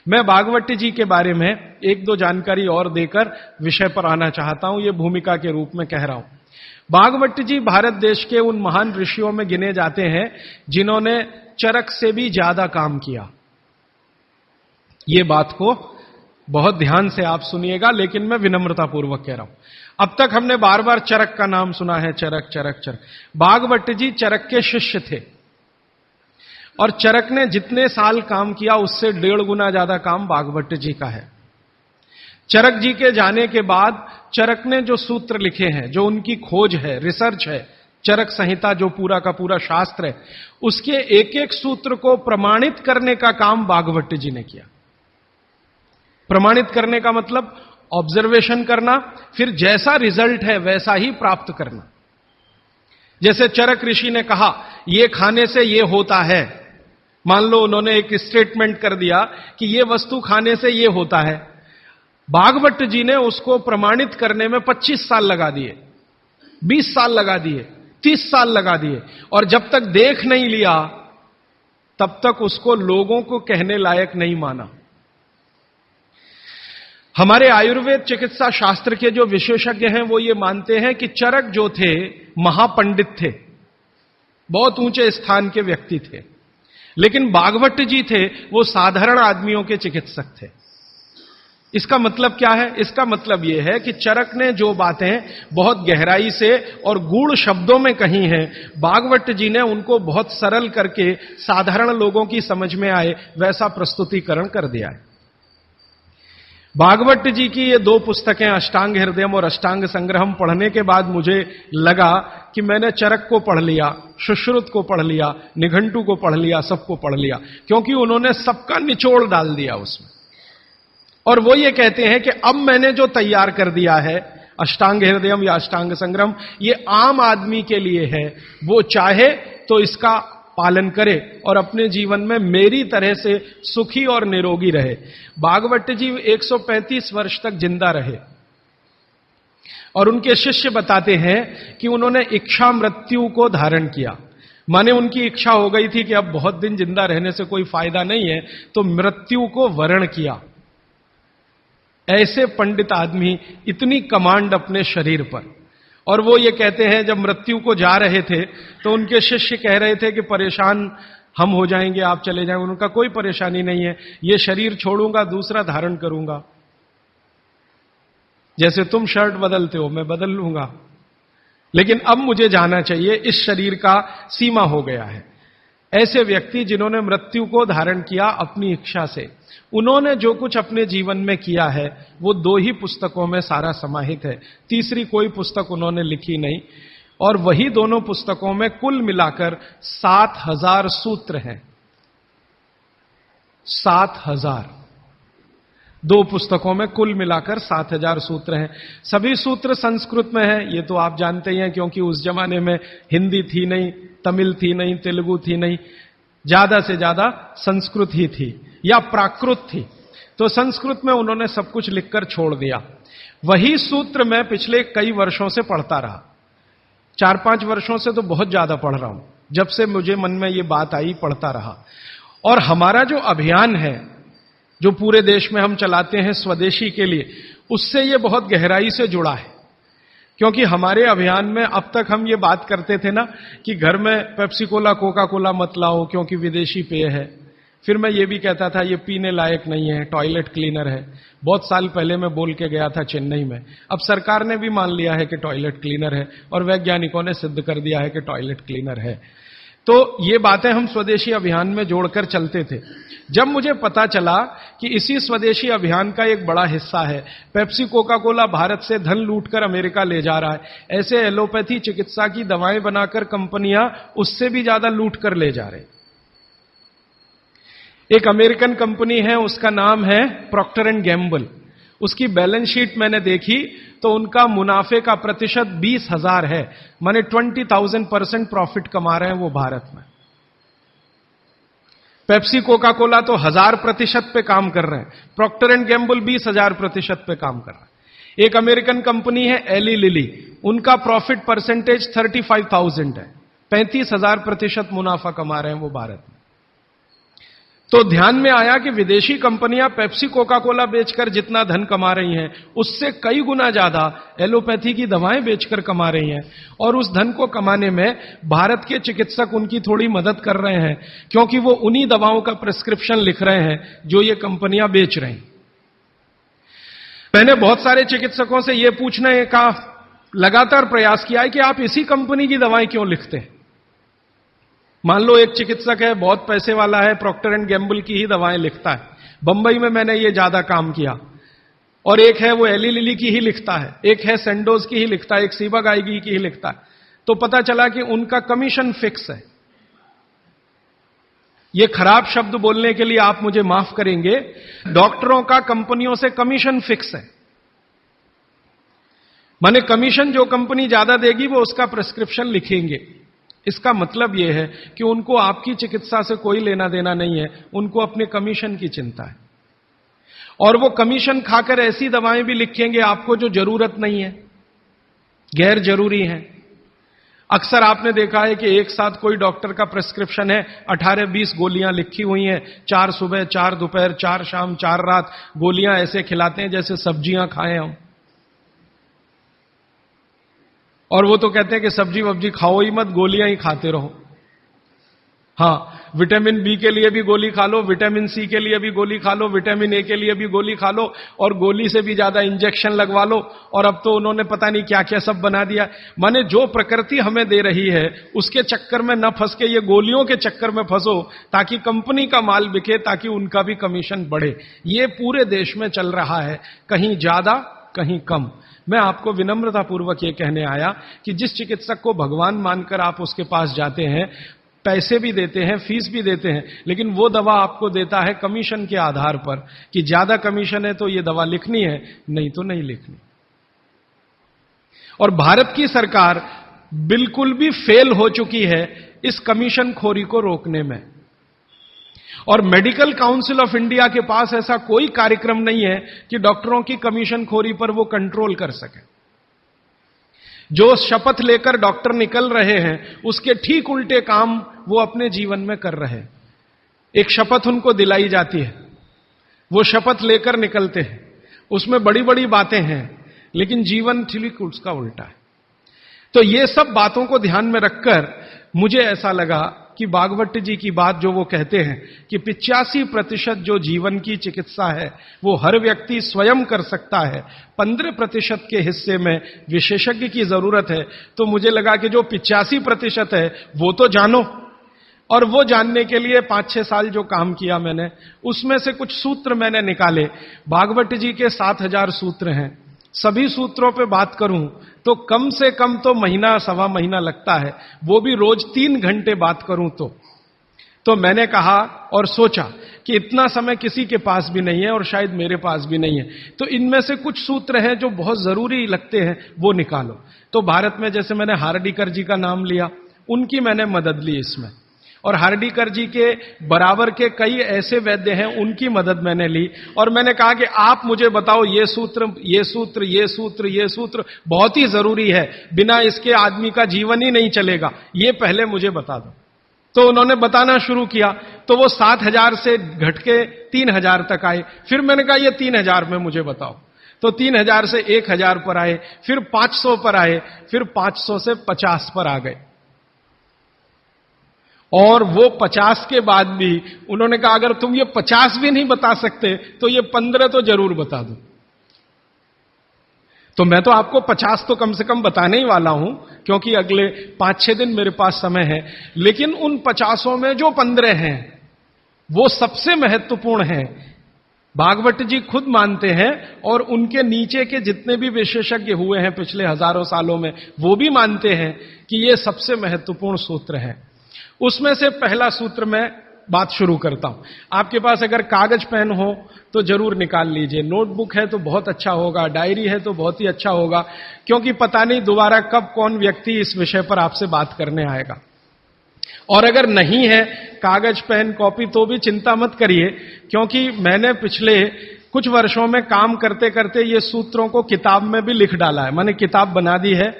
मैं भागवत जी के बारे में 1-2 जानकारी और देकर विषय पर आना चाहता हूं, ये भूमिका के रूप में कह रहा हूं। भागवत जी भारत देश के उन महान ऋषियों में गिने जाते हैं जिन्होंने चरक से भी ज्यादा काम किया। ये बात को बहुत ध्यान से आप सुनिएगा, लेकिन मैं विनम्रता पूर्वक कह रहा हूं। अब तक हमने बार बार चरक का नाम सुना है, चरक चरक चरक। भागवत जी चरक के शिष्य थे, और चरक ने जितने साल काम किया उससे 1.5 गुना ज्यादा काम भागवत जी का है। चरक जी के जाने के बाद चरक ने जो सूत्र लिखे हैं, जो उनकी खोज है, रिसर्च है, चरक संहिता जो पूरा का पूरा शास्त्र है, उसके एक एक सूत्र को प्रमाणित करने का काम भागवत जी ने किया। प्रमाणित करने का मतलब ऑब्जर्वेशन करना, फिर जैसा रिजल्ट है वैसा ही प्राप्त करना। जैसे चरक ऋषि ने कहा ये खाने से ये होता है, मान लो उन्होंने एक स्टेटमेंट कर दिया कि ये वस्तु खाने से ये होता है। भागवत जी ने उसको प्रमाणित करने में 25 साल लगा दिए, 20 साल लगा दिए, 30 साल लगा दिए, और जब तक देख नहीं लिया तब तक उसको लोगों को कहने लायक नहीं माना। हमारे आयुर्वेद चिकित्सा शास्त्र के जो विशेषज्ञ हैं वो ये मानते हैं कि चरक जो थे महापंडित थे, बहुत ऊंचे स्थान के व्यक्ति थे, लेकिन भागवत जी थे वो साधारण आदमियों के चिकित्सक थे। इसका मतलब क्या है? इसका मतलब यह है कि चरक ने जो बातें बहुत गहराई से और गूढ़ शब्दों में कही हैं, भागवत जी ने उनको बहुत सरल करके साधारण लोगों की समझ में आए वैसा प्रस्तुतिकरण कर दिया है। भागवत जी की ये 2 पुस्तकें अष्टांग हृदयम और अष्टांग संग्रहम पढ़ने के बाद मुझे लगा कि मैंने चरक को पढ़ लिया, सुश्रुत को पढ़ लिया, निघंटु को पढ़ लिया, सबको पढ़ लिया, क्योंकि उन्होंने सबका निचोड़ डाल दिया उसमें। और वो ये कहते हैं कि अब मैंने जो तैयार कर दिया है अष्टांग हृदयम या अष्टांग संग्रहम, ये आम आदमी के लिए है। वो चाहे तो इसका पालन करे और अपने जीवन में मेरी तरह से सुखी और निरोगी रहे। भागवत जी 135 वर्ष तक जिंदा रहे, और उनके शिष्य बताते हैं कि उन्होंने इच्छा मृत्यु को धारण किया। माने उनकी इच्छा हो गई थी कि अब बहुत दिन जिंदा रहने से कोई फायदा नहीं है, तो मृत्यु को वरण किया। ऐसे पंडित आदमी, इतनी कमांड अपने शरीर पर। और वो ये कहते हैं जब मृत्यु को जा रहे थे तो उनके शिष्य कह रहे थे कि परेशान हम हो जाएंगे, आप चले जाएंगे, उनका कोई परेशानी नहीं है। ये शरीर छोड़ूंगा, दूसरा धारण करूंगा। जैसे तुम शर्ट बदलते हो, मैं बदल लूंगा, लेकिन अब मुझे जाना चाहिए, इस शरीर का सीमा हो गया है। ऐसे व्यक्ति जिन्होंने मृत्यु को धारण किया अपनी इच्छा से, उन्होंने जो कुछ अपने जीवन में किया है वो 2 ही पुस्तकों में सारा समाहित है। तीसरी कोई पुस्तक उन्होंने लिखी नहीं, और वही दोनों पुस्तकों में कुल मिलाकर 7000 सूत्र हैं। 7000, 2 पुस्तकों में कुल मिलाकर 7000 सूत्र हैं। सभी सूत्र संस्कृत में हैं, ये तो आप जानते ही हैं, क्योंकि उस जमाने में हिंदी थी नहीं, तमिल थी नहीं, तेलुगु थी नहीं, ज्यादा से ज्यादा संस्कृत ही थी या प्राकृत थी। तो संस्कृत में उन्होंने सब कुछ लिखकर छोड़ दिया। वही सूत्र मैं पिछले कई वर्षों से पढ़ता रहा, 4-5 वर्षों से तो बहुत ज्यादा पढ़ रहा हूं। जब से मुझे मन में ये बात आई, पढ़ता रहा। और हमारा जो अभियान है, जो पूरे देश में हम चलाते हैं स्वदेशी के लिए, उससे ये बहुत गहराई से जुड़ा है। क्योंकि हमारे अभियान में अब तक हम ये बात करते थे ना कि घर में पेप्सी कोला, कोका कोला मत लाओ क्योंकि विदेशी पेय है। फिर मैं ये भी कहता था ये पीने लायक नहीं है, टॉयलेट क्लीनर है। बहुत साल पहले मैं बोल के गया था चेन्नई में। अब सरकार ने भी मान लिया है कि टॉयलेट क्लीनर है, और वैज्ञानिकों ने सिद्ध कर दिया है कि टॉयलेट क्लीनर है। तो ये बातें हम स्वदेशी अभियान में जोड़कर चलते थे। जब मुझे पता चला कि इसी स्वदेशी अभियान का एक बड़ा हिस्सा है, पेप्सी कोका कोला भारत से धन लूटकर अमेरिका ले जा रहा है, ऐसे एलोपैथी चिकित्सा की दवाएं बनाकर कंपनियां उससे भी ज्यादा लूट कर ले जा रहे। एक अमेरिकन कंपनी है, उसका नाम है प्रॉक्टर एंड गैम्बल। उसकी बैलेंस शीट मैंने देखी तो उनका मुनाफे का प्रतिशत 20,000 है, माने 20,000% प्रॉफिट कमा रहे हैं वो भारत में। पेप्सी कोका कोला तो 1000% पे काम कर रहे हैं, प्रॉक्टर एंड गैम्बल 20,000% पे काम कर रहा है। एक अमेरिकन कंपनी है एली लिली, उनका प्रॉफिट परसेंटेज 35,000 है, 35,000% मुनाफा कमा रहे हैं वो भारत में। तो ध्यान में आया कि विदेशी कंपनियां पेप्सी कोका कोला बेचकर जितना धन कमा रही हैं, उससे कई गुना ज्यादा एलोपैथी की दवाएं बेचकर कमा रही हैं। और उस धन को कमाने में भारत के चिकित्सक उनकी थोड़ी मदद कर रहे हैं, क्योंकि वो उन्हीं दवाओं का प्रिस्क्रिप्शन लिख रहे हैं जो ये कंपनियां बेच रही हैं। मैंने बहुत सारे चिकित्सकों से यह पूछने का लगातार प्रयास किया है कि आप इसी कंपनी की दवाएं क्यों लिखते हैं। मान लो एक चिकित्सक है, बहुत पैसे वाला है, प्रॉक्टर एंड गैम्बल की ही दवाएं लिखता है। बंबई में मैंने ये ज्यादा काम किया। और एक है वो एली लिली की ही लिखता है, एक है सेंडोज की ही लिखता है, एक सीबागाइगी की ही लिखता है। तो पता चला कि उनका कमीशन फिक्स है। ये खराब शब्द बोलने के लिए आप मुझे माफ करेंगे, डॉक्टरों का कंपनियों से कमीशन फिक्स है। माने कमीशन जो कंपनी ज्यादा देगी वो उसका प्रिस्क्रिप्शन लिखेंगे। इसका मतलब यह है कि उनको आपकी चिकित्सा से कोई लेना देना नहीं है, उनको अपने कमीशन की चिंता है। और वो कमीशन खाकर ऐसी दवाएं भी लिखेंगे आपको जो जरूरत नहीं है, गैर जरूरी है। अक्सर आपने देखा है कि एक साथ कोई डॉक्टर का प्रिस्क्रिप्शन है, 18-20 गोलियां लिखी हुई हैं, 4 सुबह 4 दोपहर 4 शाम 4 रात गोलियां ऐसे खिलाते हैं जैसे सब्जियां खाएं हम। और वो तो कहते हैं कि सब्जी वब्जी खाओ ही मत, गोलियां ही खाते रहो। हां, विटामिन बी के लिए भी गोली खा लो, विटामिन सी के लिए भी गोली खा लो, विटामिन ए के लिए भी गोली खा लो, और गोली से भी ज्यादा इंजेक्शन लगवा लो। और अब तो उन्होंने पता नहीं क्या क्या सब बना दिया। माने जो प्रकृति हमें दे रही है उसके चक्कर में न फंस के ये गोलियों के चक्कर में फंसो, ताकि कंपनी का माल बिके, ताकि उनका भी कमीशन बढ़े। ये पूरे देश में चल रहा है, कहीं ज्यादा कहीं कम। मैं आपको विनम्रतापूर्वक यह कहने आया कि जिस चिकित्सक को भगवान मानकर आप उसके पास जाते हैं, पैसे भी देते हैं, फीस भी देते हैं, लेकिन वो दवा आपको देता है कमीशन के आधार पर कि ज्यादा कमीशन है तो ये दवा लिखनी है, नहीं तो नहीं लिखनी। और भारत की सरकार बिल्कुल भी फेल हो चुकी है इस कमीशन खोरी को रोकने में। और मेडिकल काउंसिल ऑफ इंडिया के पास ऐसा कोई कार्यक्रम नहीं है कि डॉक्टरों की कमीशन खोरी पर वो कंट्रोल कर सके। जो शपथ लेकर डॉक्टर निकल रहे हैं उसके ठीक उल्टे काम वो अपने जीवन में कर रहे हैं। एक शपथ उनको दिलाई जाती है, वो शपथ लेकर निकलते हैं, उसमें बड़ी बड़ी बातें हैं, लेकिन जीवन ठीक उसका उल्टा है। तो ये सब बातों को ध्यान में रखकर मुझे ऐसा लगा कि भागवत जी की बात जो वो कहते हैं कि 85% जो जीवन की चिकित्सा है वो हर व्यक्ति स्वयं कर सकता है, 15% के हिस्से में विशेषज्ञ की जरूरत है। तो मुझे लगा कि जो 85% है वो तो जानो, और वो जानने के लिए 5-6 साल जो काम किया मैंने, उसमें से कुछ सूत्र मैंने निकाले। भागवत जी के 7000 सूत्र हैं, सभी सूत्रों पे बात करूं तो कम से कम तो महीना सवा महीना लगता है, वो भी रोज 3 घंटे बात करूं तो मैंने कहा और सोचा कि इतना समय किसी के पास भी नहीं है और शायद मेरे पास भी नहीं है, तो इनमें से कुछ सूत्र हैं जो बहुत जरूरी लगते हैं, वो निकालो। तो भारत में जैसे मैंने हार्डीकर जी का नाम लिया, उनकी मैंने मदद ली इसमें, और हार्डीकर जी के बराबर के कई ऐसे वैद्य हैं, उनकी मदद मैंने ली, और मैंने कहा कि आप मुझे बताओ ये सूत्र ये सूत्र ये सूत्र ये सूत्र बहुत ही जरूरी है, बिना इसके आदमी का जीवन ही नहीं चलेगा, ये पहले मुझे बता दो। तो उन्होंने बताना शुरू किया, तो वो 7000 से घट के 3000 तक आए। फिर मैंने कहा ये 3000 में मुझे बताओ, तो 3000 से 1000 पर आए, फिर 500 पर आए, फिर 500 से 50 पर आ गए। और वो 50 के बाद भी उन्होंने कहा अगर तुम ये 50 भी नहीं बता सकते तो ये 15 तो जरूर बता दो। तो मैं तो आपको 50 तो कम से कम बताने ही वाला हूं, क्योंकि अगले 5-6 दिन मेरे पास समय है, लेकिन उन 50 में जो 15 हैं वो सबसे महत्वपूर्ण हैं। भागवत जी खुद मानते हैं, और उनके नीचे के जितने भी विशेषज्ञ हुए हैं पिछले हजारों सालों में, वो भी मानते हैं कि ये सबसे महत्वपूर्ण सूत्र है। उसमें से पहला सूत्र मैं बात शुरू करता हूं। आपके पास अगर कागज पेन हो तो जरूर निकाल लीजिए, नोटबुक है तो बहुत अच्छा होगा, डायरी है तो बहुत ही अच्छा होगा, क्योंकि पता नहीं दोबारा कब कौन व्यक्ति इस विषय पर आपसे बात करने आएगा। और अगर नहीं है कागज पेन कॉपी तो भी चिंता मत करिए, क्योंकि मैंने पिछले कुछ वर्षों में काम करते करते ये सूत्रों को किताब में भी लिख डाला है। मैंने किताब बना दी है,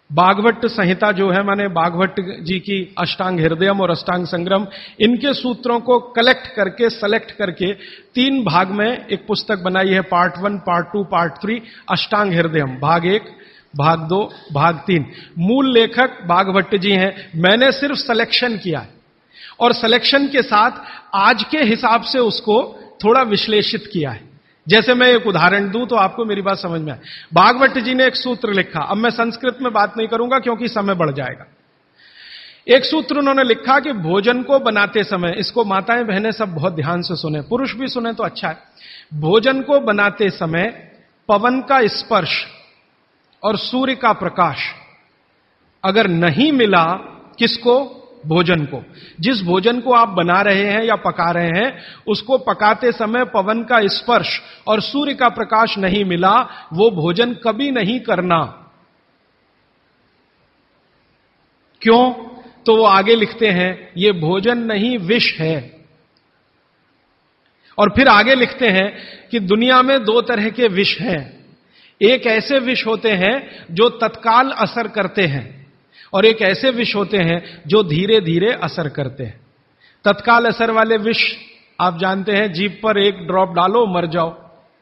भागवत संहिता जो है, मैंने भागवत जी की अष्टांग हृदयम और अष्टांग संग्रम, इनके सूत्रों को कलेक्ट करके सेलेक्ट करके 3 भाग में एक पुस्तक बनाई है, पार्ट 1, पार्ट 2, पार्ट 3, अष्टांग हृदयम, भाग 1, भाग 2, भाग 3। मूल लेखक भागवत जी हैं, मैंने सिर्फ सिलेक्शन किया है, और सिलेक्शन के साथ आज के हिसाब से उसको थोड़ा विश्लेषित किया है। जैसे मैं एक उदाहरण दूं तो आपको मेरी बात समझ में आए। भागवत जी ने एक सूत्र लिखा, अब मैं संस्कृत में बात नहीं करूंगा क्योंकि समय बढ़ जाएगा। एक सूत्र उन्होंने लिखा कि भोजन को बनाते समय, इसको माताएं बहनें सब बहुत ध्यान से सुने, पुरुष भी सुने तो अच्छा है। भोजन को बनाते समय पवन का स्पर्श और सूर्य का प्रकाश अगर नहीं मिला, किसको? भोजन को। जिस भोजन को आप बना रहे हैं या पका रहे हैं, उसको पकाते समय पवन का स्पर्श और सूर्य का प्रकाश नहीं मिला, वो भोजन कभी नहीं करना। क्यों? तो वो आगे लिखते हैं, ये भोजन नहीं विष है। और फिर आगे लिखते हैं कि दुनिया में 2 तरह के विष हैं। एक ऐसे विष होते हैं जो तत्काल असर करते हैं, और एक ऐसे विष होते हैं जो धीरे धीरे असर करते हैं। तत्काल असर वाले विष आप जानते हैं, जीभ पर 1 ड्रॉप डालो मर जाओ,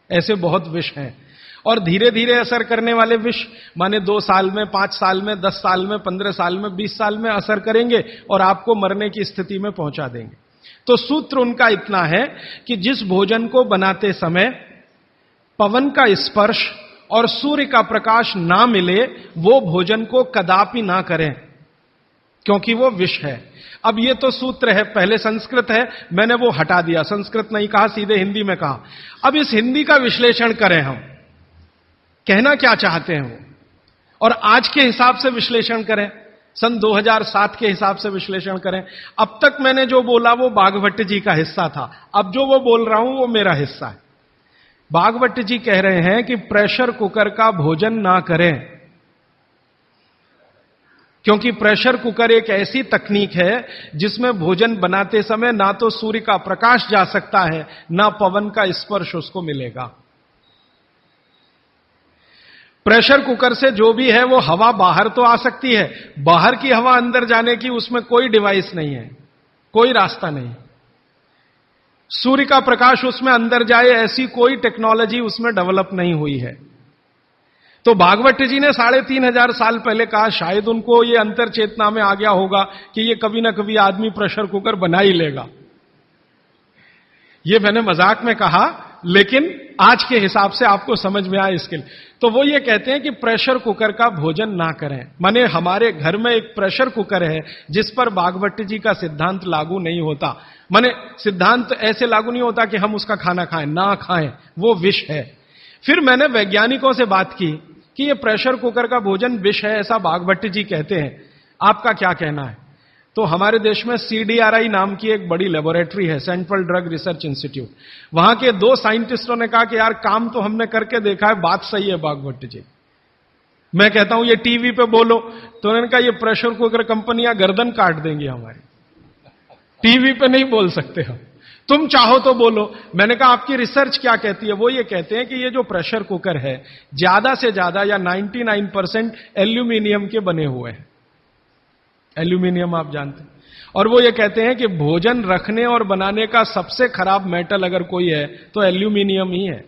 ऐसे बहुत विष हैं। और धीरे धीरे असर करने वाले विष माने 2 साल में, 5 साल में, 10 साल में, 15 साल में, 20 साल में असर करेंगे और आपको मरने की स्थिति में पहुंचा देंगे। तो सूत्र उनका इतना है कि जिस भोजन को बनाते समय पवन का स्पर्श और सूर्य का प्रकाश ना मिले, वो भोजन को कदापि ना करें, क्योंकि वो विष है। अब ये तो सूत्र है, पहले संस्कृत है, मैंने वो हटा दिया, संस्कृत नहीं कहा, सीधे हिंदी में कहा। अब इस हिंदी का विश्लेषण करें, हम कहना क्या चाहते हैं वो, और आज के हिसाब से विश्लेषण करें, सन 2007 के हिसाब से विश्लेषण करें। अब तक मैंने जो बोला वो भागवत जी का हिस्सा था, अब जो वो बोल रहा हूं वो मेरा हिस्सा है। भागवत जी कह रहे हैं कि प्रेशर कुकर का भोजन ना करें, क्योंकि प्रेशर कुकर एक ऐसी तकनीक है जिसमें भोजन बनाते समय ना तो सूर्य का प्रकाश जा सकता है, ना पवन का स्पर्श उसको मिलेगा। प्रेशर कुकर से जो भी है वो हवा बाहर तो आ सकती है, बाहर की हवा अंदर जाने की उसमें कोई डिवाइस नहीं है, कोई रास्ता नहीं। सूर्य का प्रकाश उसमें अंदर जाए ऐसी कोई टेक्नोलॉजी उसमें डेवलप नहीं हुई है। तो भागवत जी ने 3500 साल पहले कहा, शायद उनको ये अंतर चेतना में आ गया होगा कि ये कभी ना कभी आदमी प्रेशर कुकर बना ही लेगा। ये मैंने मजाक में कहा, लेकिन आज के हिसाब से आपको समझ में आए इसके लिए। तो वो ये कहते हैं कि प्रेशर कुकर का भोजन ना करें। माने हमारे घर में एक प्रेशर कुकर है जिस पर भागवत जी का सिद्धांत लागू नहीं होता। माने सिद्धांत ऐसे लागू नहीं होता कि हम उसका खाना खाएं, ना खाएं, वो विष है। फिर मैंने वैज्ञानिकों से बात की कि ये प्रेशर कुकर का भोजन विष है, ऐसा भागवत जी कहते हैं, आपका क्या कहना है? तो हमारे देश में CDRI नाम की एक बड़ी लेबोरेटरी है, सेंट्रल ड्रग रिसर्च इंस्टीट्यूट। वहां के 2 साइंटिस्टों ने कहा कि यार काम तो हमने करके देखा है, बात सही है भागवत जी। मैं कहता हूं ये टीवी पे बोलो, तो उन्होंने कहा ये प्रेशर कुकर कंपनियां गर्दन काट देंगी हमारी, टीवी पे नहीं बोल सकते हम, तुम चाहो तो बोलो। मैंने कहा आपकी रिसर्च क्या कहती है? वो ये कहते हैं कि ये जो प्रेशर कुकर है ज्यादा से ज्यादा या 99% एल्यूमिनियम के बने हुए हैं। एल्यूमिनियम आप जानते हैं। और वो ये कहते हैं कि भोजन रखने और बनाने का सबसे खराब मेटल अगर कोई है तो एल्यूमिनियम ही है।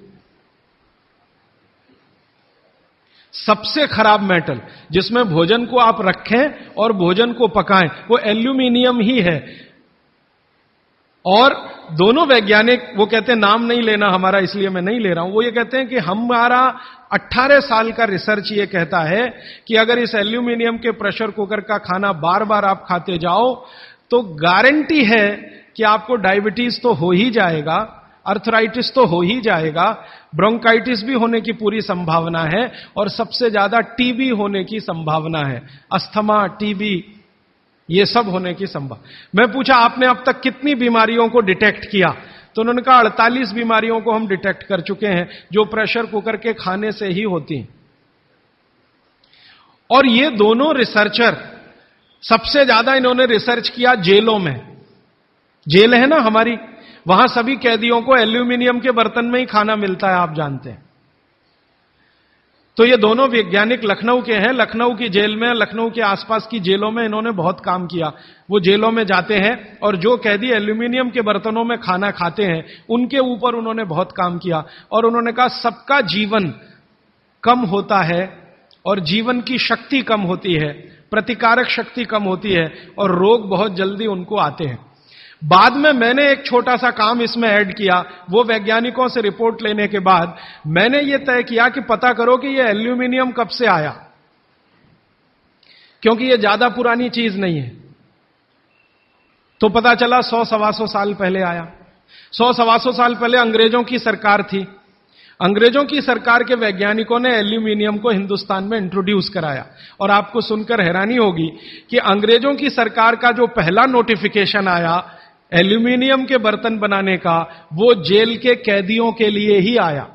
सबसे खराब मेटल जिसमें भोजन को आप रखें और भोजन को पकाएं वो एल्यूमिनियम ही है। और दोनों वैज्ञानिक, वो कहते हैं नाम नहीं लेना हमारा, इसलिए मैं नहीं ले रहा हूं, वो ये कहते हैं कि हमारा 18 साल का रिसर्च ये कहता है कि अगर इस एल्यूमिनियम के प्रेशर कुकर का खाना बार बार आप खाते जाओ तो गारंटी है कि आपको डायबिटीज तो हो ही जाएगा, अर्थराइटिस तो हो ही जाएगा, ब्रोंकाइटिस भी होने की पूरी संभावना है, और सबसे ज्यादा टीबी होने की संभावना है। अस्थमा, टीबी, ये सब होने की संभावना। मैं पूछा आपने अब तक कितनी बीमारियों को डिटेक्ट किया? तो उन्होंने कहा 48 बीमारियों को हम डिटेक्ट कर चुके हैं जो प्रेशर कुकर के खाने से ही होती हैं। और ये दोनों रिसर्चर, सबसे ज्यादा इन्होंने रिसर्च किया जेलों में। जेल है ना हमारी, वहां सभी कैदियों को एल्यूमिनियम के बर्तन में ही खाना मिलता है, आप जानते हैं। तो ये दोनों वैज्ञानिक लखनऊ के हैं। लखनऊ की जेल में, लखनऊ के आसपास की जेलों में इन्होंने बहुत काम किया। वो जेलों में जाते हैं और जो कैदी एल्यूमिनियम के बर्तनों में खाना खाते हैं उनके ऊपर उन्होंने बहुत काम किया। और उन्होंने कहा सबका जीवन कम होता है और जीवन की शक्ति कम होती है, प्रतिकारक शक्ति कम होती है और रोग बहुत जल्दी उनको आते हैं। बाद में मैंने एक छोटा सा काम इसमें ऐड किया। वो वैज्ञानिकों से रिपोर्ट लेने के बाद मैंने ये तय किया कि पता करो कि ये एल्यूमिनियम कब से आया, क्योंकि ये ज्यादा पुरानी चीज नहीं है। तो पता चला 100-125 साल पहले आया। 100-125 साल पहले अंग्रेजों की सरकार थी। अंग्रेजों की सरकार के वैज्ञानिकों ने एल्यूमिनियम को हिंदुस्तान में इंट्रोड्यूस कराया। और आपको सुनकर हैरानी होगी कि अंग्रेजों की सरकार का जो पहला नोटिफिकेशन आया एल्यूमिनियम के बर्तन बनाने का, वो जेल के कैदियों के लिए ही आया।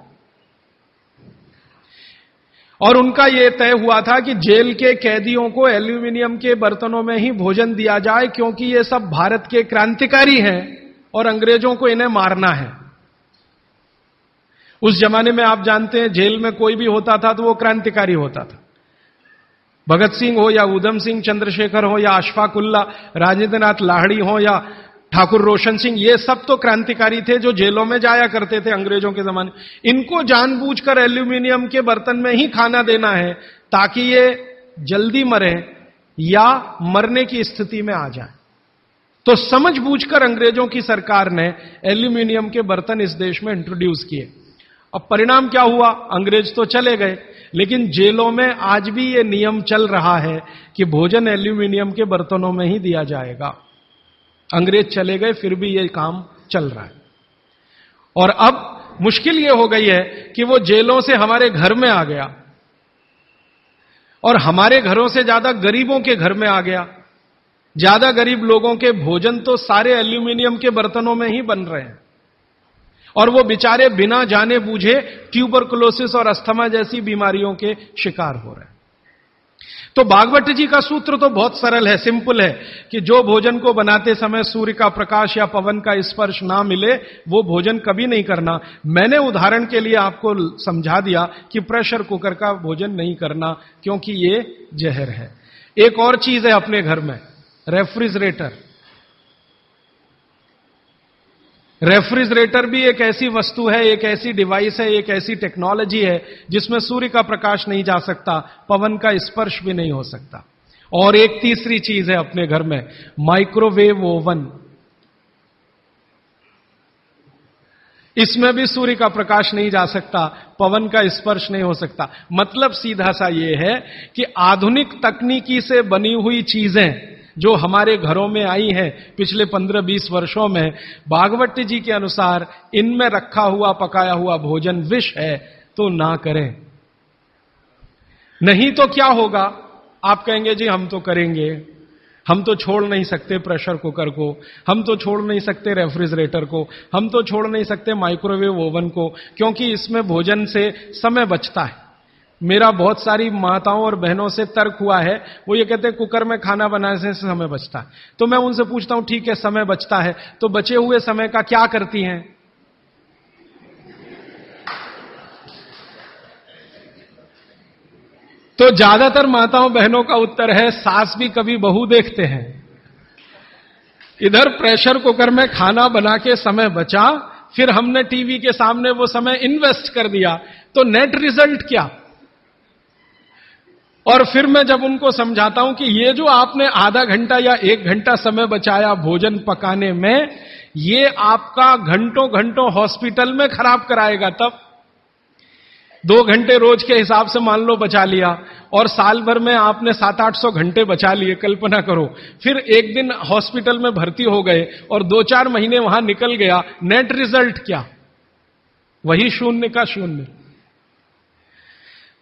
और उनका यह तय हुआ था कि जेल के कैदियों को एल्यूमिनियम के बर्तनों में ही भोजन दिया जाए, क्योंकि ये सब भारत के क्रांतिकारी हैं और अंग्रेजों को इन्हें मारना है। उस जमाने में आप जानते हैं जेल में कोई भी होता था तो वो क्रांतिकारी होता था। भगत सिंह हो या उधम सिंह, चंद्रशेखर हो या अशफाक उल्ला, राजेंद्र नाथ लाहिड़ी हो या ठाकुर रोशन सिंह, ये सब तो क्रांतिकारी थे जो जेलों में जाया करते थे अंग्रेजों के जमाने। इनको जानबूझकर एल्यूमिनियम के बर्तन में ही खाना देना है ताकि ये जल्दी मरे या मरने की स्थिति में आ जाए। तो समझबूझकर अंग्रेजों की सरकार ने एल्यूमिनियम के बर्तन इस देश में इंट्रोड्यूस किए। अब परिणाम क्या हुआ? अंग्रेज तो चले गए, लेकिन जेलों में आज भी यह नियम चल रहा है कि भोजन एल्यूमिनियम के बर्तनों में ही दिया जाएगा। अंग्रेज चले गए, फिर भी यह काम चल रहा है। और अब मुश्किल यह हो गई है कि वो जेलों से हमारे घर में आ गया और हमारे घरों से ज्यादा गरीबों के घर में आ गया। ज्यादा गरीब लोगों के भोजन तो सारे एल्यूमिनियम के बर्तनों में ही बन रहे हैं और वो बेचारे बिना जाने बूझे ट्यूबरकुलोसिस और अस्थमा जैसी बीमारियों के शिकार हो रहे हैं। तो भागवत जी का सूत्र तो बहुत सरल है, सिंपल है कि जो भोजन को बनाते समय सूर्य का प्रकाश या पवन का स्पर्श ना मिले वो भोजन कभी नहीं करना। मैंने उदाहरण के लिए आपको समझा दिया कि प्रेशर कुकर का भोजन नहीं करना क्योंकि ये जहर है। एक और चीज है अपने घर में, रेफ्रिजरेटर। रेफ्रिजरेटर भी एक ऐसी वस्तु है, एक ऐसी डिवाइस है, एक ऐसी टेक्नोलॉजी है जिसमें सूर्य का प्रकाश नहीं जा सकता, पवन का स्पर्श भी नहीं हो सकता। और एक तीसरी चीज है अपने घर में, माइक्रोवेव ओवन। इसमें भी सूर्य का प्रकाश नहीं जा सकता, पवन का स्पर्श नहीं हो सकता। मतलब सीधा सा यह है कि आधुनिक तकनीकी से बनी हुई चीजें जो हमारे घरों में आई हैं पिछले 15-20 वर्षों में, भागवत जी के अनुसार इनमें रखा हुआ पकाया हुआ भोजन विष है, तो ना करें। नहीं तो क्या होगा? आप कहेंगे जी हम तो करेंगे, हम तो छोड़ नहीं सकते प्रेशर कुकर को, हम तो छोड़ नहीं सकते रेफ्रिजरेटर को, हम तो छोड़ नहीं सकते माइक्रोवेव ओवन को, क्योंकि इसमें भोजन से समय बचता है। मेरा बहुत सारी माताओं और बहनों से तर्क हुआ है, वो ये कहते हैं कुकर में खाना बनाने से समय बचता है। तो मैं उनसे पूछता हूं ठीक है समय बचता है, तो बचे हुए समय का क्या करती हैं? तो ज्यादातर माताओं बहनों का उत्तर है सास भी कभी बहू देखते हैं। इधर प्रेशर कुकर में खाना बना के समय बचा, फिर हमने टीवी के सामने वो समय इन्वेस्ट कर दिया, तो नेट रिजल्ट क्या? और फिर मैं जब उनको समझाता हूं कि ये जो आपने आधा घंटा या 1 घंटा समय बचाया भोजन पकाने में, ये आपका घंटों घंटों हॉस्पिटल में खराब कराएगा। तब 2 घंटे रोज के हिसाब से मान लो बचा लिया, और साल भर में आपने 700-800 घंटे बचा लिए, कल्पना करो। फिर एक दिन हॉस्पिटल में भर्ती हो गए और 2-4 महीने वहां निकल गया, नेट रिजल्ट क्या? वही 0 का 0।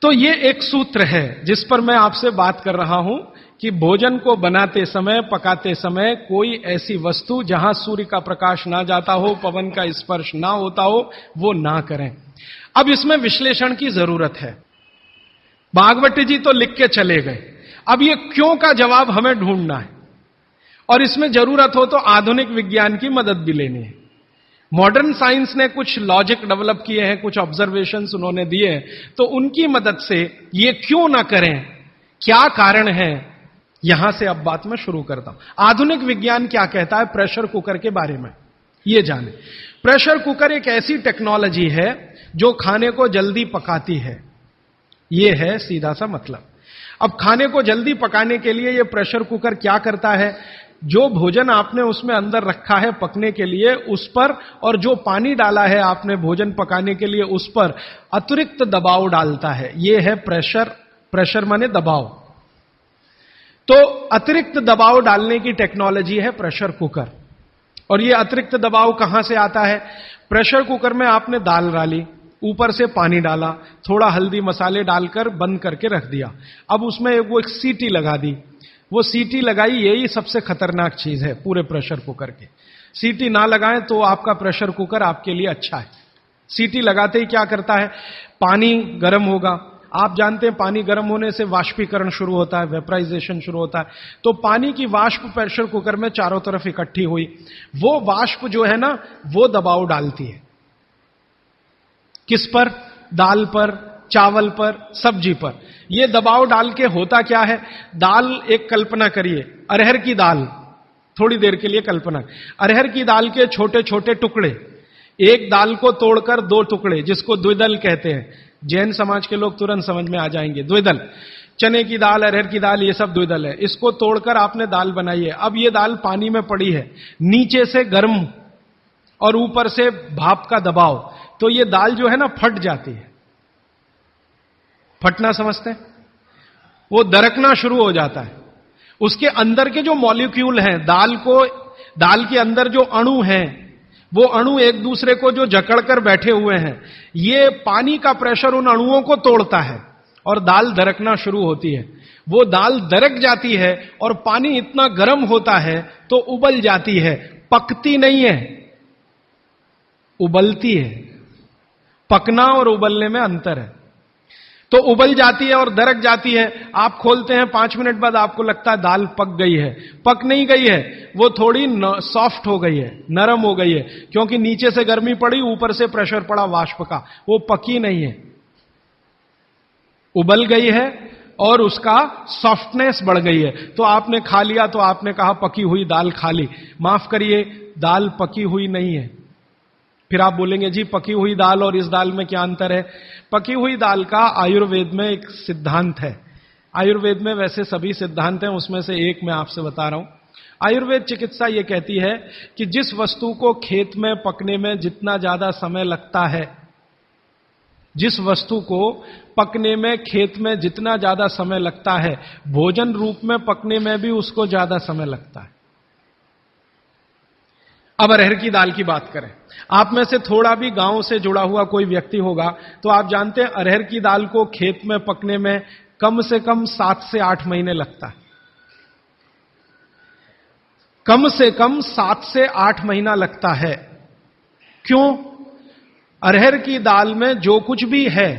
तो ये एक सूत्र है जिस पर मैं आपसे बात कर रहा हूं कि भोजन को बनाते समय, पकाते समय कोई ऐसी वस्तु जहां सूर्य का प्रकाश ना जाता हो, पवन का स्पर्श ना होता हो, वो ना करें। अब इसमें विश्लेषण की जरूरत है। भागवत जी तो लिख के चले गए, अब ये क्यों का जवाब हमें ढूंढना है, और इसमें जरूरत हो तो आधुनिक विज्ञान की मदद भी लेनी है। मॉडर्न साइंस ने कुछ लॉजिक डेवलप किए हैं, कुछ ऑब्जर्वेशंस उन्होंने दिए हैं, तो उनकी मदद से ये क्यों ना करें, क्या कारण है, यहां से अब बात मैं शुरू करता हूं। आधुनिक विज्ञान क्या कहता है प्रेशर कुकर के बारे में, ये जाने। प्रेशर कुकर एक ऐसी टेक्नोलॉजी है जो खाने को जल्दी पकाती है, ये है सीधा सा मतलब। अब खाने को जल्दी पकाने के लिए ये प्रेशर कुकर क्या करता है, जो भोजन आपने उसमें अंदर रखा है पकने के लिए उस पर, और जो पानी डाला है आपने भोजन पकाने के लिए उस पर अतिरिक्त दबाव डालता है। यह है प्रेशर। प्रेशर माने दबाव। तो अतिरिक्त दबाव डालने की टेक्नोलॉजी है प्रेशर कुकर। और यह अतिरिक्त दबाव कहां से आता है? प्रेशर कुकर में आपने दाल डाली, ऊपर से पानी डाला, थोड़ा हल्दी मसाले डालकर बंद करके रख दिया। अब उसमें वो एक सीटी लगा दी, वो सीटी लगाई, यही सबसे खतरनाक चीज है पूरे प्रेशर कुकर के। सीटी ना लगाएं तो आपका प्रेशर कुकर आपके लिए अच्छा है। सीटी लगाते ही क्या करता है, पानी गर्म होगा। आप जानते हैं पानी गर्म होने से वाष्पीकरण शुरू होता है, वेपराइजेशन शुरू होता है। तो पानी की वाष्प प्रेशर कुकर में चारों तरफ इकट्ठी हुई, वो वाष्प जो है ना, वो दबाव डालती है। किस पर? दाल पर, चावल पर, सब्जी पर। यह दबाव डाल के होता क्या है, दाल, एक कल्पना करिए, अरहर की दाल, थोड़ी देर के लिए कल्पना, अरहर की दाल के छोटे छोटे टुकड़े, एक दाल को तोड़कर 2 टुकड़े, जिसको द्विदल कहते हैं। जैन समाज के लोग तुरंत समझ में आ जाएंगे, द्विदल। चने की दाल, अरहर की दाल, ये सब द्विदल है। इसको तोड़कर आपने दाल बनाई है। अब ये दाल पानी में पड़ी है, नीचे से गर्म और ऊपर से भाप का दबाव, तो ये दाल जो है ना फट जाती है। फटना समझते हैं? वो दरकना शुरू हो जाता है। उसके अंदर के जो मॉलिक्यूल हैं, दाल के अंदर जो अणु हैं, वो अणु एक दूसरे को जो जकड़कर बैठे हुए हैं, ये पानी का प्रेशर उन अणुओं को तोड़ता है और दाल दरकना शुरू होती है। वो दाल दरक जाती है और पानी इतना गर्म होता है तो उबल जाती है, पकती नहीं है, उबलती है। पकना और उबलने में अंतर है। तो उबल जाती है और दरक जाती है। आप खोलते हैं, 5 मिनट बाद आपको लगता है दाल पक गई है। पक नहीं गई है, वो थोड़ी सॉफ्ट हो गई है, नरम हो गई है, क्योंकि नीचे से गर्मी पड़ी, ऊपर से प्रेशर पड़ा वाष्प का। वो पकी नहीं है, उबल गई है और उसका सॉफ्टनेस बढ़ गई है। तो आपने खा लिया तो आपने कहा पकी हुई दाल खा ली। माफ करिए, दाल पकी हुई नहीं है, फिर आप बोलेंगे जी पकी हुई दाल और इस दाल में क्या अंतर है? पकी हुई दाल का आयुर्वेद में एक सिद्धांत है। आयुर्वेद में वैसे सभी सिद्धांत हैं, उसमें से एक मैं आपसे बता रहा हूं। आयुर्वेद चिकित्सा यह कहती है कि जिस वस्तु को खेत में पकने में जितना ज्यादा समय लगता है, जिस वस्तु को पकने में खेत में जितना ज्यादा समय लगता है, भोजन रूप में पकने में भी उसको ज्यादा समय लगता है। अब अरहर की दाल की बात करें, आप में से थोड़ा भी गांव से जुड़ा हुआ कोई व्यक्ति होगा तो आप जानते हैं अरहर की दाल को खेत में पकने में कम से कम 7 से 8 महीने लगता है। कम से कम 7 से 8 महीना लगता है। क्यों? अरहर की दाल में जो कुछ भी है,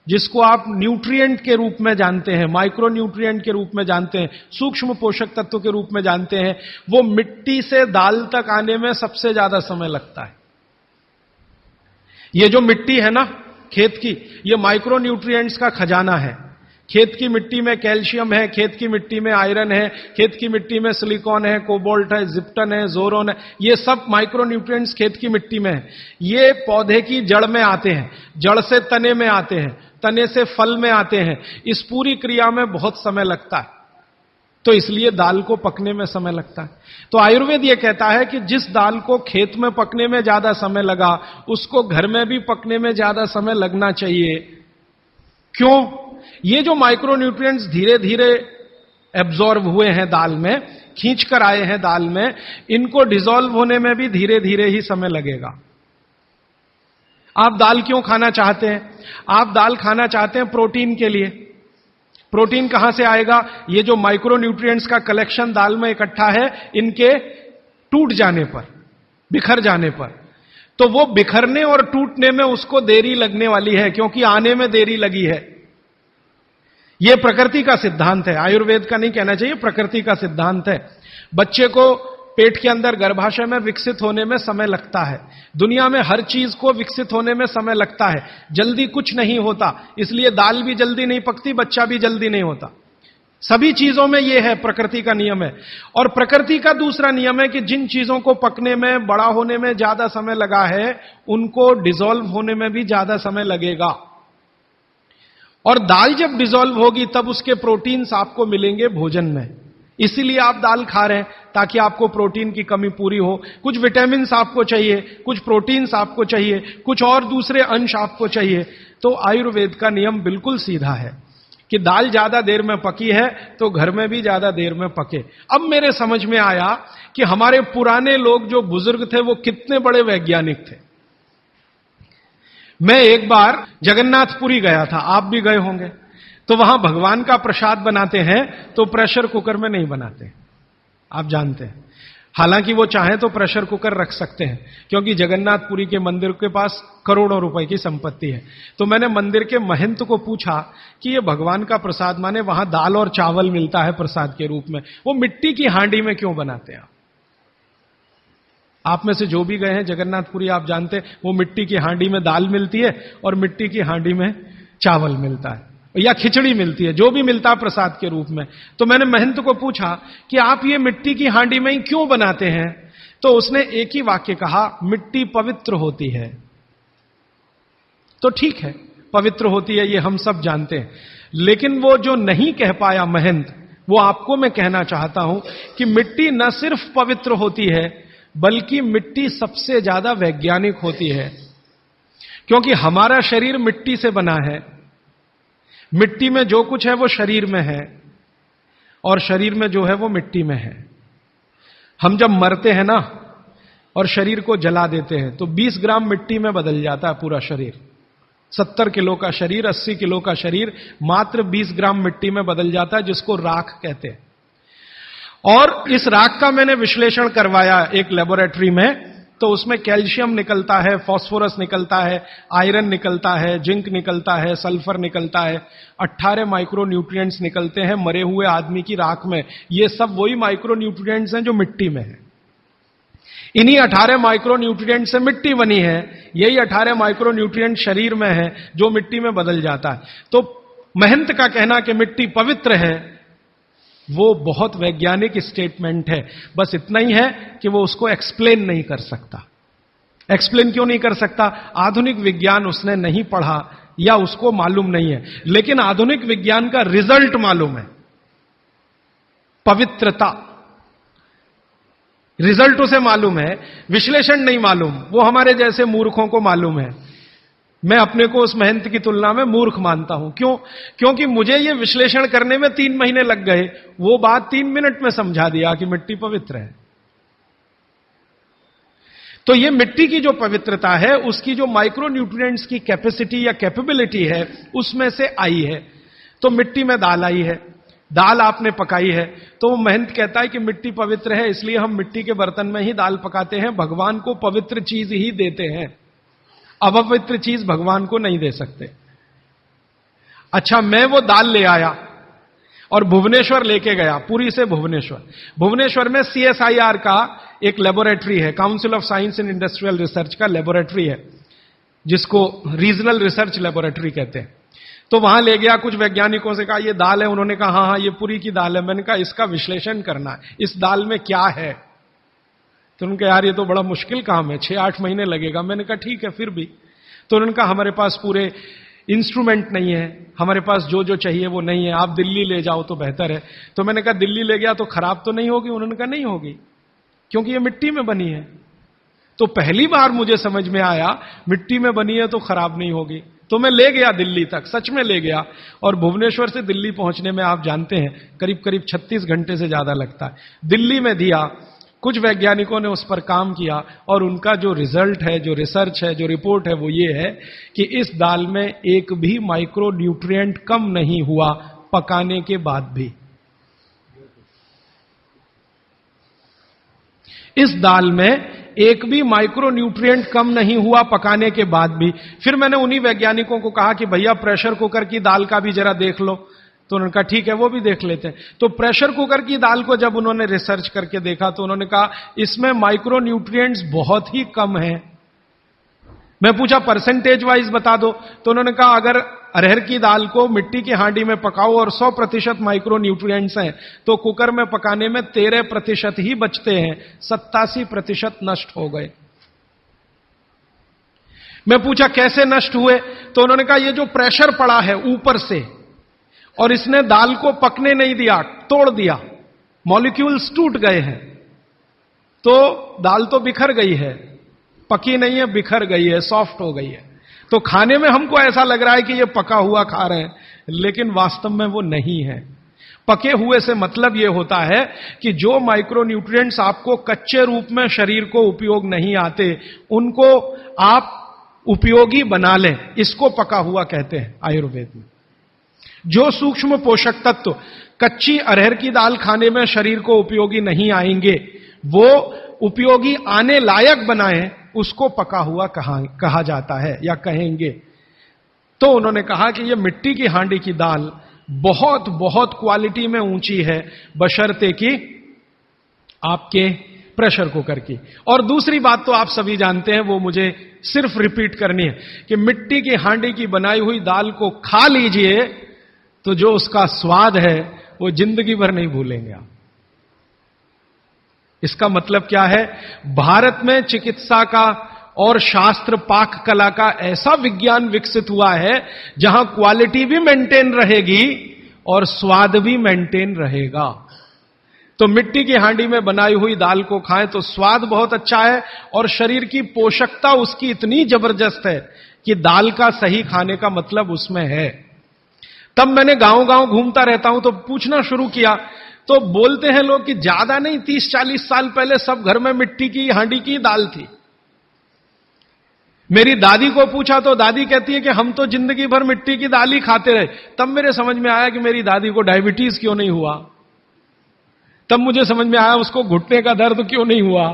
जिसको आप न्यूट्रिएंट के रूप में जानते हैं, माइक्रो न्यूट्रिएंट के रूप में जानते हैं, सूक्ष्म पोषक तत्व के रूप में जानते हैं, वो मिट्टी से दाल तक आने में सबसे ज्यादा समय लगता है। ये जो मिट्टी है ना खेत की, ये माइक्रो न्यूट्रिएंट्स का खजाना है। खेत की मिट्टी में कैल्शियम है, खेत की मिट्टी में आयरन है, खेत की मिट्टी में सिलिकॉन है, कोबाल्ट है, जिप्टन है, जोरोन है, ये सब माइक्रो न्यूट्रिएंट्स खेत की मिट्टी में है। ये पौधे की जड़ में आते हैं, जड़ से तने में आते हैं, तने से फल में आते हैं। इस पूरी क्रिया में बहुत समय लगता है, तो इसलिए दाल को पकने में समय लगता है। तो आयुर्वेद यह कहता है कि जिस दाल को खेत में पकने में ज्यादा समय लगा, उसको घर में भी पकने में ज्यादा समय लगना चाहिए। क्यों? ये जो माइक्रो न्यूट्रिएंट्स धीरे धीरे एब्जॉर्ब हुए हैं दाल में, खींच कर आए हैं दाल में, इनको डिसॉल्व होने में भी धीरे धीरे ही समय लगेगा। आप दाल क्यों खाना चाहते हैं? आप दाल खाना चाहते हैं प्रोटीन के लिए। प्रोटीन कहां से आएगा? ये जो माइक्रो न्यूट्रिएंट्स का कलेक्शन दाल में इकट्ठा है, इनके टूट जाने पर, बिखर जाने पर, तो वो बिखरने और टूटने में उसको देरी लगने वाली है, क्योंकि आने में देरी लगी है। यह प्रकृति का सिद्धांत है, आयुर्वेद का नहीं कहना चाहिए, प्रकृति का सिद्धांत है। बच्चे को पेट के अंदर गर्भाशय में विकसित होने में समय लगता है। दुनिया में हर चीज को विकसित होने में समय लगता है, जल्दी कुछ नहीं होता। इसलिए दाल भी जल्दी नहीं पकती, बच्चा भी जल्दी नहीं होता। सभी चीजों में यह है, प्रकृति का नियम है। और प्रकृति का दूसरा नियम है कि जिन चीजों को पकने में, बड़ा होने में ज्यादा समय लगा है, उनको डिसॉल्व होने में भी ज्यादा समय लगेगा। और दाल जब डिसॉल्व होगी तब उसके प्रोटीन्स आपको मिलेंगे भोजन में। इसीलिए आप दाल खा रहे हैं, ताकि आपको प्रोटीन की कमी पूरी हो। कुछ विटामिन्स आपको चाहिए, कुछ प्रोटीन्स आपको चाहिए, कुछ और दूसरे अंश आपको चाहिए। तो आयुर्वेद का नियम बिल्कुल सीधा है कि दाल ज्यादा देर में पकी है तो घर में भी ज्यादा देर में पके। अब मेरे समझ में आया कि हमारे पुराने लोग जो बुजुर्ग थे वो कितने बड़े वैज्ञानिक थे। मैं एक बार जगन्नाथपुरी गया था, आप भी गए होंगे। तो वहां भगवान का प्रसाद बनाते हैं तो प्रेशर कुकर में नहीं बनाते, आप जानते हैं। हालांकि वो चाहें तो प्रेशर कुकर रख सकते हैं, क्योंकि जगन्नाथपुरी के मंदिर के पास करोड़ों रुपए की संपत्ति है। तो मैंने मंदिर के महंत को पूछा कि ये भगवान का प्रसाद, माने वहां दाल और चावल मिलता है प्रसाद के रूप में, वो मिट्टी की हांडी में क्यों बनाते हैं? आप में से जो भी गए हैं जगन्नाथपुरी, आप जानते हैं वो मिट्टी की हांडी में दाल मिलती है और मिट्टी की हांडी में चावल मिलता है, या खिचड़ी मिलती है, जो भी मिलता है प्रसाद के रूप में। तो मैंने महंत को पूछा कि आप ये मिट्टी की हांडी में ही क्यों बनाते हैं? तो उसने एक ही वाक्य कहा, मिट्टी पवित्र होती है। तो ठीक है, पवित्र होती है, ये हम सब जानते हैं। लेकिन वो जो नहीं कह पाया महंत, वो आपको मैं कहना चाहता हूं कि मिट्टी न सिर्फ पवित्र होती है, बल्कि मिट्टी सबसे ज्यादा वैज्ञानिक होती है। क्योंकि हमारा शरीर मिट्टी से बना है, मिट्टी में जो कुछ है वो शरीर में है, और शरीर में जो है वो मिट्टी में है। हम जब मरते हैं ना और शरीर को जला देते हैं तो 20 ग्राम मिट्टी में बदल जाता है पूरा शरीर। 70 किलो का शरीर, 80 किलो का शरीर मात्र 20 ग्राम मिट्टी में बदल जाता है, जिसको राख कहते हैं। और इस राख का मैंने विश्लेषण करवाया एक लेबोरेटरी में, तो उसमें कैल्शियम निकलता है, फास्फोरस निकलता है, आयरन निकलता है, जिंक निकलता है, सल्फर निकलता है, 18 माइक्रो न्यूट्रिएंट्स निकलते हैं मरे हुए आदमी की राख में। ये सब वही माइक्रो न्यूट्रिएंट्स हैं जो मिट्टी में है। इन्हीं 18 माइक्रो न्यूट्रिएंट से मिट्टी बनी है, यही 18 माइक्रो न्यूट्रिएंट शरीर में है जो मिट्टी में बदल जाता है। तो महंत का कहना कि मिट्टी पवित्र है, वो बहुत वैज्ञानिक स्टेटमेंट है। बस इतना ही है कि वो उसको एक्सप्लेन नहीं कर सकता। एक्सप्लेन क्यों नहीं कर सकता? आधुनिक विज्ञान उसने नहीं पढ़ा या उसको मालूम नहीं है, लेकिन आधुनिक विज्ञान का रिजल्ट मालूम है, पवित्रता। रिजल्ट उसे मालूम है, विश्लेषण नहीं मालूम। वो हमारे जैसे मूर्खों को मालूम है। मैं अपने को उस महंत की तुलना में मूर्ख मानता हूं। क्यों? क्योंकि मुझे ये विश्लेषण करने में 3 महीने लग गए, वो बात 3 मिनट में समझा दिया कि मिट्टी पवित्र है। तो ये मिट्टी की जो पवित्रता है, उसकी जो माइक्रो न्यूट्रिएंट्स की कैपेसिटी या कैपेबिलिटी है, उसमें से आई है। तो मिट्टी में दाल आई है, दाल आपने पकाई है, तो वो महंत कहता है कि मिट्टी पवित्र है, इसलिए हम मिट्टी के बर्तन में ही दाल पकाते हैं, भगवान को पवित्र चीज ही देते हैं, अपवित्र चीज भगवान को नहीं दे सकते। अच्छा, मैं वो दाल ले आया और भुवनेश्वर लेके गया, पुरी से भुवनेश्वर। भुवनेश्वर में CSIR का एक लेबोरेटरी है, council of science and industrial research का लेबोरेटरी है, जिसको रीजनल रिसर्च लेबोरेटरी कहते हैं। तो वहां ले गया, कुछ वैज्ञानिकों से कहा ये दाल है, उन्होंने कहा हाँ ये पुरी की दाल है। मैंने कहा इसका विश्लेषण करना है, इस दाल में क्या है। तो उन्होंने कहा यार ये तो बड़ा मुश्किल काम है, 6-8 महीने लगेगा। मैंने कहा ठीक है, फिर भी। तो उन्होंने कहा हमारे पास पूरे इंस्ट्रूमेंट नहीं है, हमारे पास जो जो चाहिए वो नहीं है, आप दिल्ली ले जाओ तो बेहतर है। तो मैंने कहा दिल्ली ले गया तो खराब तो नहीं होगी? उन्होंने कहा नहीं होगी, क्योंकि ये मिट्टी में बनी है। तो पहली बार मुझे समझ में आया मिट्टी में बनी है तो खराब नहीं होगी। तो मैं ले गया दिल्ली तक, सच में ले गया। और भुवनेश्वर से दिल्ली पहुंचने में आप जानते हैं करीब करीब 36 घंटे से ज्यादा लगता है। दिल्ली में दिया, कुछ वैज्ञानिकों ने उस पर काम किया और उनका जो रिजल्ट है, जो रिसर्च है, जो रिपोर्ट है, वो ये है कि इस दाल में एक भी माइक्रो न्यूट्रिएंट कम नहीं हुआ पकाने के बाद भी। इस दाल में एक भी माइक्रो न्यूट्रिएंट कम नहीं हुआ पकाने के बाद भी। फिर मैंने उन्हीं वैज्ञानिकों को कहा कि भैया प्रेशर कुकर की दाल का भी जरा देख लो। तो उन्होंने कहा ठीक है, वो भी देख लेते हैं। तो प्रेशर कुकर की दाल को जब उन्होंने रिसर्च करके देखा तो उन्होंने कहा इसमें माइक्रो न्यूट्रिएंट्स बहुत ही कम हैं। मैं पूछा परसेंटेज वाइज बता दो, तो उन्होंने कहा अगर अरहर की दाल को मिट्टी की हांडी में पकाओ और 100% माइक्रो न्यूट्रिएंट्स हैं, तो कुकर में पकाने में 13% ही बचते हैं, 87% नष्ट हो गए। मैं पूछा कैसे नष्ट हुए? तो उन्होंने कहा ये जो प्रेशर पड़ा है ऊपर से और इसने दाल को पकने नहीं दिया, तोड़ दिया, मॉलिक्यूल्स टूट गए हैं, तो दाल तो बिखर गई है, पकी नहीं है, बिखर गई है, सॉफ्ट हो गई है। तो खाने में हमको ऐसा लग रहा है कि ये पका हुआ खा रहे हैं, लेकिन वास्तव में वो नहीं है। पके हुए से मतलब ये होता है कि जो माइक्रो न्यूट्रिएंट्स आपको कच्चे रूप में शरीर को उपयोग नहीं आते, उनको आप उपयोगी बना लें, इसको पका हुआ कहते हैं आयुर्वेद में। जो सूक्ष्म पोषक तत्व कच्ची अरहर की दाल खाने में शरीर को उपयोगी नहीं आएंगे, वो उपयोगी आने लायक बनाएं, उसको पका हुआ कहा जाता है या कहेंगे। तो उन्होंने कहा कि ये मिट्टी की हांडी की दाल बहुत बहुत क्वालिटी में ऊंची है, बशर्ते कि आपके प्रेशर कुकर की। और दूसरी बात तो आप सभी जानते हैं, वो मुझे सिर्फ रिपीट करनी है कि मिट्टी की हांडी की बनाई हुई दाल को खा लीजिए तो जो उसका स्वाद है वो जिंदगी भर नहीं भूलेंगे आप। इसका मतलब क्या है? भारत में चिकित्सा का और शास्त्र पाक कला का ऐसा विज्ञान विकसित हुआ है जहां क्वालिटी भी मेंटेन रहेगी और स्वाद भी मेंटेन रहेगा। तो मिट्टी की हांडी में बनाई हुई दाल को खाएं तो स्वाद बहुत अच्छा है और शरीर की पोषकता उसकी इतनी जबरदस्त है कि दाल का सही खाने का मतलब उसमें है। तब मैंने गांव गांव घूमता रहता हूं तो पूछना शुरू किया, तो बोलते हैं लोग कि ज्यादा नहीं, 30-40 साल पहले सब घर में मिट्टी की हांडी की दाल थी। मेरी दादी को पूछा तो दादी कहती है कि हम तो जिंदगी भर मिट्टी की दाल ही खाते रहे। तब मेरे समझ में आया कि मेरी दादी को डायबिटीज क्यों नहीं हुआ। तब मुझे समझ में आया उसको घुटने का दर्द क्यों नहीं हुआ।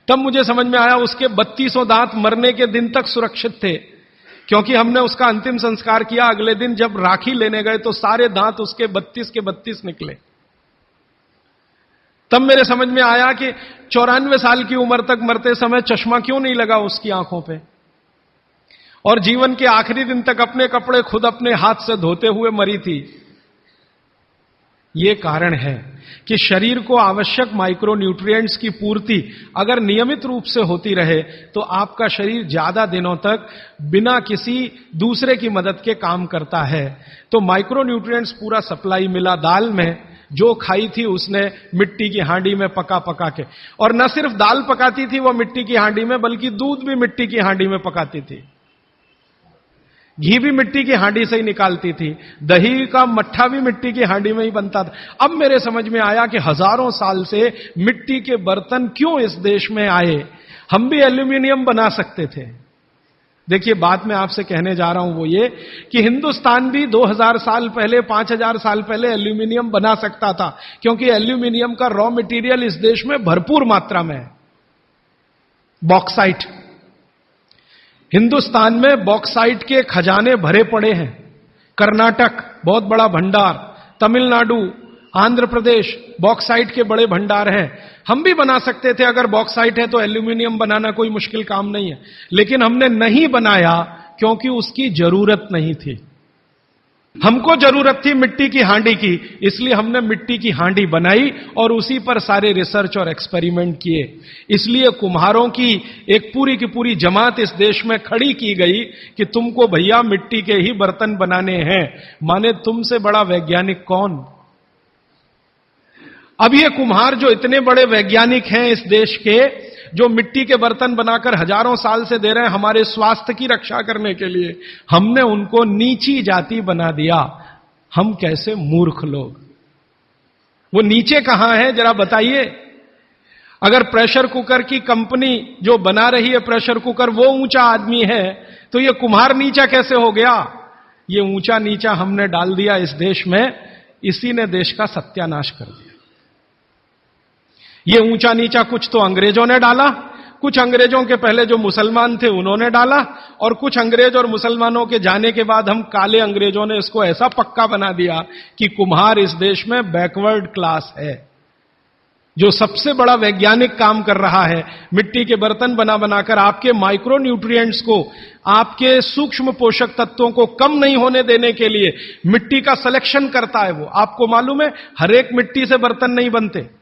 तब मुझे समझ में आया उसके 3200 दांत मरने के दिन तक सुरक्षित थे, क्योंकि हमने उसका अंतिम संस्कार किया। अगले दिन जब राखी लेने गए तो सारे दांत उसके 32 के 32 निकले। तब मेरे समझ में आया कि 94 साल की उम्र तक मरते समय चश्मा क्यों नहीं लगा उसकी आंखों पे, और जीवन के आखिरी दिन तक अपने कपड़े खुद अपने हाथ से धोते हुए मरी थी। ये कारण है कि शरीर को आवश्यक माइक्रो न्यूट्रिएंट्स की पूर्ति अगर नियमित रूप से होती रहे तो आपका शरीर ज्यादा दिनों तक बिना किसी दूसरे की मदद के काम करता है। तो माइक्रो न्यूट्रिएंट्स पूरा सप्लाई मिला दाल में, जो खाई थी उसने मिट्टी की हांडी में पका पका के, और न सिर्फ दाल पकाती थी वो मिट्टी की हांडी में, बल्कि दूध भी मिट्टी की हांडी में पकाती थी, घी भी मिट्टी की हांडी से ही निकालती थी, दही का मट्ठा भी मिट्टी की हांडी में ही बनता था। अब मेरे समझ में आया कि हजारों साल से मिट्टी के बर्तन क्यों इस देश में आए, हम भी एल्यूमिनियम बना सकते थे। देखिए, बात मैं आपसे कहने जा रहा हूं वो ये कि हिंदुस्तान भी 2000 साल पहले, 5000 साल पहले एल्यूमिनियम बना सकता था, क्योंकि एल्यूमिनियम का रॉ मटेरियल इस देश में भरपूर मात्रा में है। बॉक्साइट, हिंदुस्तान में बॉक्साइट के खजाने भरे पड़े हैं। कर्नाटक बहुत बड़ा भंडार, तमिलनाडु, आंध्र प्रदेश बॉक्साइट के बड़े भंडार हैं। हम भी बना सकते थे, अगर बॉक्साइट है तो एल्यूमिनियम बनाना कोई मुश्किल काम नहीं है, लेकिन हमने नहीं बनाया क्योंकि उसकी जरूरत नहीं थी। हमको जरूरत थी मिट्टी की हांडी की, इसलिए हमने मिट्टी की हांडी बनाई और उसी पर सारे रिसर्च और एक्सपेरिमेंट किए। इसलिए कुम्हारों की एक पूरी की पूरी जमात इस देश में खड़ी की गई कि तुमको भैया मिट्टी के ही बर्तन बनाने हैं। माने तुमसे बड़ा वैज्ञानिक कौन? अब ये कुम्हार जो इतने बड़े वैज्ञानिक हैं इस देश के, जो मिट्टी के बर्तन बनाकर हजारों साल से दे रहे हैं हमारे स्वास्थ्य की रक्षा करने के लिए, हमने उनको नीची जाति बना दिया। हम कैसे मूर्ख लोग! वो नीचे कहां है जरा बताइए। अगर प्रेशर कुकर की कंपनी जो बना रही है प्रेशर कुकर वो ऊंचा आदमी है, तो ये कुम्हार नीचा कैसे हो गया? ये ऊंचा नीचा हमने डाल दिया इस देश में, इसी ने देश का सत्यानाश कर दिया। ये ऊंचा नीचा कुछ तो अंग्रेजों ने डाला, कुछ अंग्रेजों के पहले जो मुसलमान थे उन्होंने डाला, और कुछ अंग्रेज और मुसलमानों के जाने के बाद हम काले अंग्रेजों ने इसको ऐसा पक्का बना दिया कि कुम्हार इस देश में बैकवर्ड क्लास है। जो सबसे बड़ा वैज्ञानिक काम कर रहा है मिट्टी के बर्तन बना बनाकर आपके माइक्रो न्यूट्रिएंट्स को, आपके सूक्ष्म पोषक तत्वों को कम नहीं होने देने के लिए मिट्टी का सिलेक्शन करता है। वो आपको मालूम है, हर एक मिट्टी से बर्तन नहीं बनते।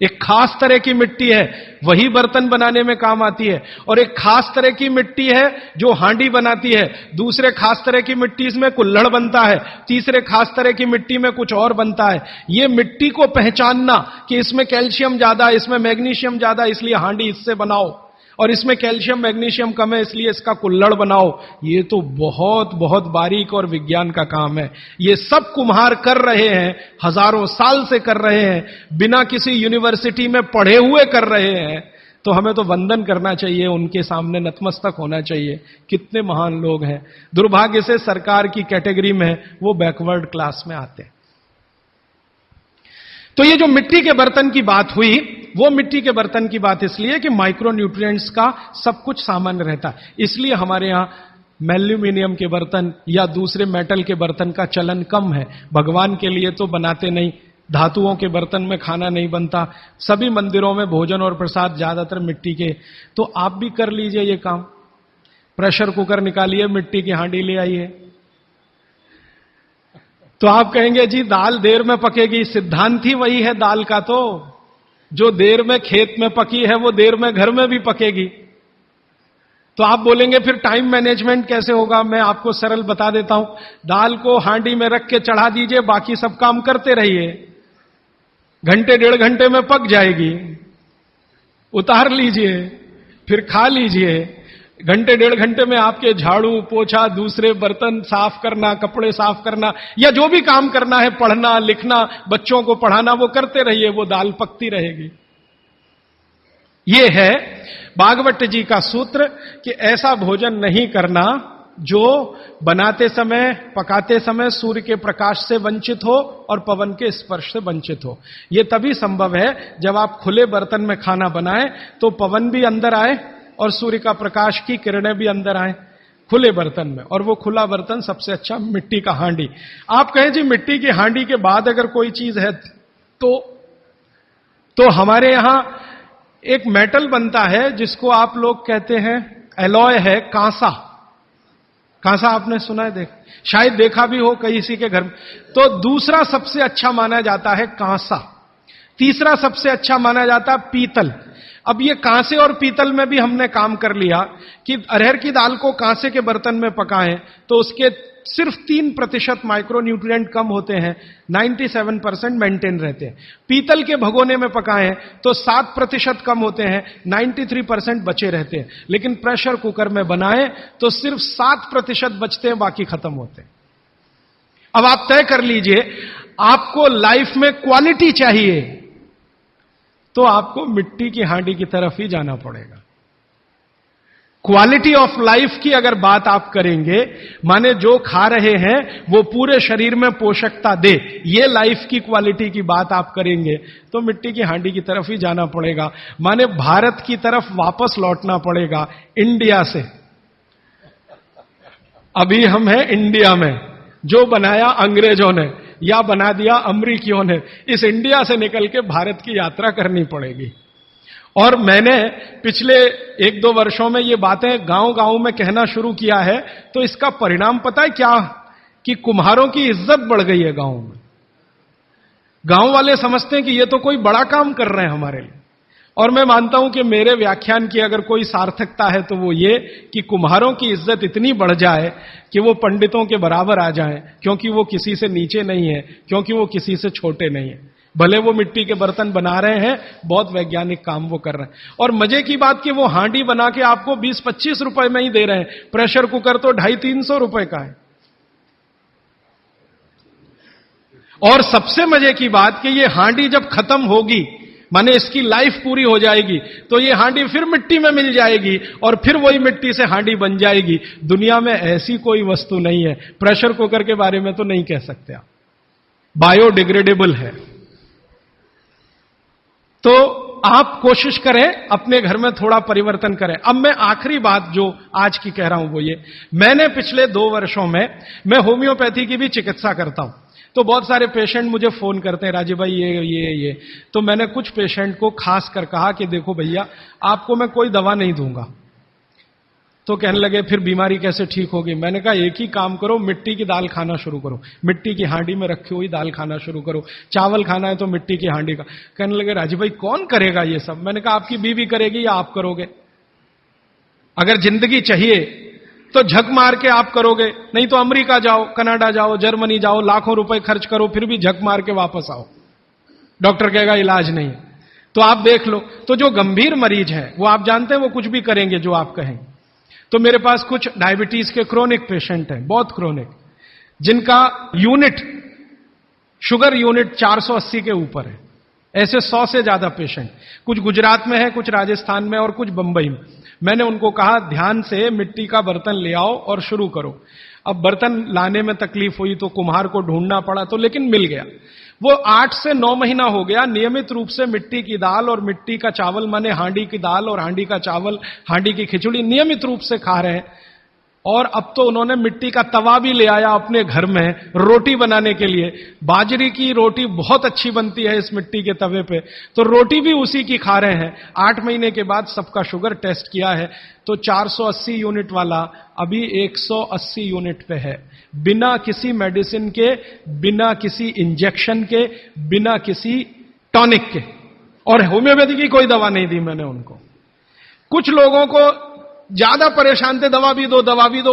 एक खास तरह की मिट्टी है वही बर्तन बनाने में काम आती है, और एक खास तरह की मिट्टी है जो हांडी बनाती है, दूसरे खास तरह की मिट्टी इसमें कुल्हड़ बनता है, तीसरे खास तरह की मिट्टी में कुछ और बनता है। ये मिट्टी को पहचानना कि इसमें कैल्शियम ज्यादा, इसमें मैग्नीशियम ज्यादा, इसलिए हांडी इससे बनाओ, और इसमें कैल्शियम मैग्नीशियम कम है इसलिए इसका कुल्हड़ बनाओ, ये तो बहुत बहुत बारीक और विज्ञान का काम है। ये सब कुम्हार कर रहे हैं, हजारों साल से कर रहे हैं, बिना किसी यूनिवर्सिटी में पढ़े हुए कर रहे हैं। तो हमें तो वंदन करना चाहिए, उनके सामने नतमस्तक होना चाहिए। कितने महान लोग हैं। दुर्भाग्य से सरकार की कैटेगरी में वो बैकवर्ड क्लास में आते हैं। तो ये जो मिट्टी के बर्तन की बात हुई, वो मिट्टी के बर्तन की बात इसलिए कि माइक्रो न्यूट्रिएंट्स का सब कुछ सामान्य रहता है। इसलिए हमारे यहां एल्यूमिनियम के बर्तन या दूसरे मेटल के बर्तन का चलन कम है। भगवान के लिए तो बनाते नहीं, धातुओं के बर्तन में खाना नहीं बनता, सभी मंदिरों में भोजन और प्रसाद ज्यादातर मिट्टी के। तो आप भी कर लीजिए ये काम, प्रेशर कुकर निकालिए, मिट्टी की हांडी ले आइए। तो आप कहेंगे जी दाल देर में पकेगी, सिद्धांत ही वही है दाल का, तो जो देर में खेत में पकी है वो देर में घर में भी पकेगी। तो आप बोलेंगे फिर टाइम मैनेजमेंट कैसे होगा? मैं आपको सरल बता देता हूं, दाल को हांडी में रख के चढ़ा दीजिए, बाकी सब काम करते रहिए, घंटे डेढ़ घंटे में पक जाएगी, उतार लीजिए, फिर खा लीजिए। घंटे डेढ़ घंटे में आपके झाड़ू पोछा, दूसरे बर्तन साफ करना, कपड़े साफ करना, या जो भी काम करना है, पढ़ना लिखना, बच्चों को पढ़ाना, वो करते रहिए, वो दाल पकती रहेगी। ये है भागवत जी का सूत्र कि ऐसा भोजन नहीं करना जो बनाते समय, पकाते समय सूर्य के प्रकाश से वंचित हो और पवन के स्पर्श से वंचित हो। यह तभी संभव है जब आप खुले बर्तन में खाना बनाएं तो पवन भी अंदर आए और सूर्य का प्रकाश की किरणें भी अंदर आए खुले बर्तन में। और वो खुला बर्तन सबसे अच्छा मिट्टी का हांडी। आप कहें जी मिट्टी की हांडी के बाद अगर कोई चीज है तो हमारे यहां एक मेटल बनता है जिसको आप लोग कहते हैं एलॉय है, कांसा। कांसा आपने सुना है, शायद देखा भी हो कहीं किसी के घर में। तो दूसरा सबसे अच्छा माना जाता है कांसा, तीसरा सबसे अच्छा माना जाता है पीतल। अब ये कांसे और पीतल में भी हमने काम कर लिया कि अरहर की दाल को कांसे के बर्तन में पकाएं तो उसके सिर्फ 3% माइक्रोन्यूट्रिएंट कम होते हैं, 97% मेंटेन रहते हैं। पीतल के भगोने में पकाएं तो 7% कम होते हैं, 93% बचे रहते हैं। लेकिन प्रेशर कुकर में बनाएं तो सिर्फ 7% बचते हैं, बाकी खत्म होते हैं। अब आप तय कर लीजिए, आपको लाइफ में क्वालिटी चाहिए तो आपको मिट्टी की हांडी की तरफ ही जाना पड़ेगा। क्वालिटी ऑफ लाइफ की अगर बात आप करेंगे, माने जो खा रहे हैं वो पूरे शरीर में पोषकता दे, ये लाइफ की क्वालिटी की बात आप करेंगे तो मिट्टी की हांडी की तरफ ही जाना पड़ेगा। माने भारत की तरफ वापस लौटना पड़ेगा, इंडिया से। अभी हम हैं इंडिया में, जो बनाया अंग्रेजों ने या बना दिया अमरीकियों ने, इस इंडिया से निकल के भारत की यात्रा करनी पड़ेगी। और मैंने पिछले 1-2 वर्षों में ये बातें गांव-गांव में कहना शुरू किया है, तो इसका परिणाम पता है क्या, कि कुम्हारों की इज्जत बढ़ गई है गांव में। गांव वाले समझते हैं कि ये तो कोई बड़ा काम कर रहे हैं हमारे लिए। और मैं मानता हूं कि मेरे व्याख्यान की अगर कोई सार्थकता है तो वो ये कि कुम्हारों की इज्जत इतनी बढ़ जाए कि वो पंडितों के बराबर आ जाएं, क्योंकि वो किसी से नीचे नहीं है, क्योंकि वो किसी से छोटे नहीं है। भले वो मिट्टी के बर्तन बना रहे हैं, बहुत वैज्ञानिक काम वो कर रहे हैं। और मजे की बात कि वो हांडी बना के आपको 20-25 रुपए में ही दे रहे हैं, प्रेशर कुकर तो 250-300 रुपए का है। और सबसे मजे की बात कि ये हांडी जब खत्म होगी, माने इसकी लाइफ पूरी हो जाएगी, तो ये हांडी फिर मिट्टी में मिल जाएगी और फिर वही मिट्टी से हांडी बन जाएगी। दुनिया में ऐसी कोई वस्तु नहीं है। प्रेशर कुकर के बारे में तो नहीं कह सकते आप, बायोडिग्रेडेबल है। तो आप कोशिश करें अपने घर में थोड़ा परिवर्तन करें। अब मैं आखिरी बात जो आज की कह रहा हूं वो ये, मैंने पिछले 2 वर्षों में मैं होम्योपैथी की भी चिकित्सा करता हूं, तो बहुत सारे पेशेंट मुझे फोन करते हैं, राजीव भाई ये। तो मैंने कुछ पेशेंट को खास कर कहा कि देखो भैया, आपको मैं कोई दवा नहीं दूंगा। तो कहने लगे फिर बीमारी कैसे ठीक होगी? मैंने कहा एक ही काम करो, मिट्टी की दाल खाना शुरू करो, मिट्टी की हांडी में रखी हुई दाल खाना शुरू करो। चावल खाना है तो मिट्टी की हांडी का। कहने लगे राजीव भाई कौन करेगा ये सब? मैंने कहा आपकी बीवी करेगी या आप करोगे? अगर जिंदगी चाहिए तो झक मार के आप करोगे, नहीं तो अमेरिका जाओ, कनाडा जाओ, जर्मनी जाओ, लाखों रुपए खर्च करो, फिर भी झक मार के वापस आओ, डॉक्टर कहेगा इलाज नहीं। तो आप देख लो, तो जो गंभीर मरीज है वो आप जानते हैं वो कुछ भी करेंगे जो आप कहें। तो मेरे पास कुछ डायबिटीज के क्रोनिक पेशेंट हैं, बहुत क्रोनिक, जिनका यूनिट, शुगर यूनिट 480 के ऊपर है। ऐसे 100 से ज्यादा पेशेंट, कुछ गुजरात में है, कुछ राजस्थान में और कुछ बंबई में। मैंने उनको कहा ध्यान से मिट्टी का बर्तन ले आओ और शुरू करो। अब बर्तन लाने में तकलीफ हुई तो कुम्हार को ढूंढना पड़ा, तो लेकिन मिल गया। वो 8 से 9 महीना हो गया नियमित रूप से मिट्टी की दाल और मिट्टी का चावल, माने हांडी की दाल और हांडी का चावल, हांडी की खिचड़ी नियमित रूप से खा रहे हैं। और अब तो उन्होंने मिट्टी का तवा भी ले आया अपने घर में रोटी बनाने के लिए। बाजरे की रोटी बहुत अच्छी बनती है इस मिट्टी के तवे पे, तो रोटी भी उसी की खा रहे हैं। 8 महीने के बाद सबका शुगर टेस्ट किया है तो 480 यूनिट वाला अभी 180 यूनिट पे है, बिना किसी मेडिसिन के, बिना किसी इंजेक्शन के, बिना किसी टॉनिक के। और होम्योपैथी की कोई दवा नहीं दी मैंने उनको। कुछ लोगों को ज्यादा परेशान थे, दवा भी दो, दवा भी दो।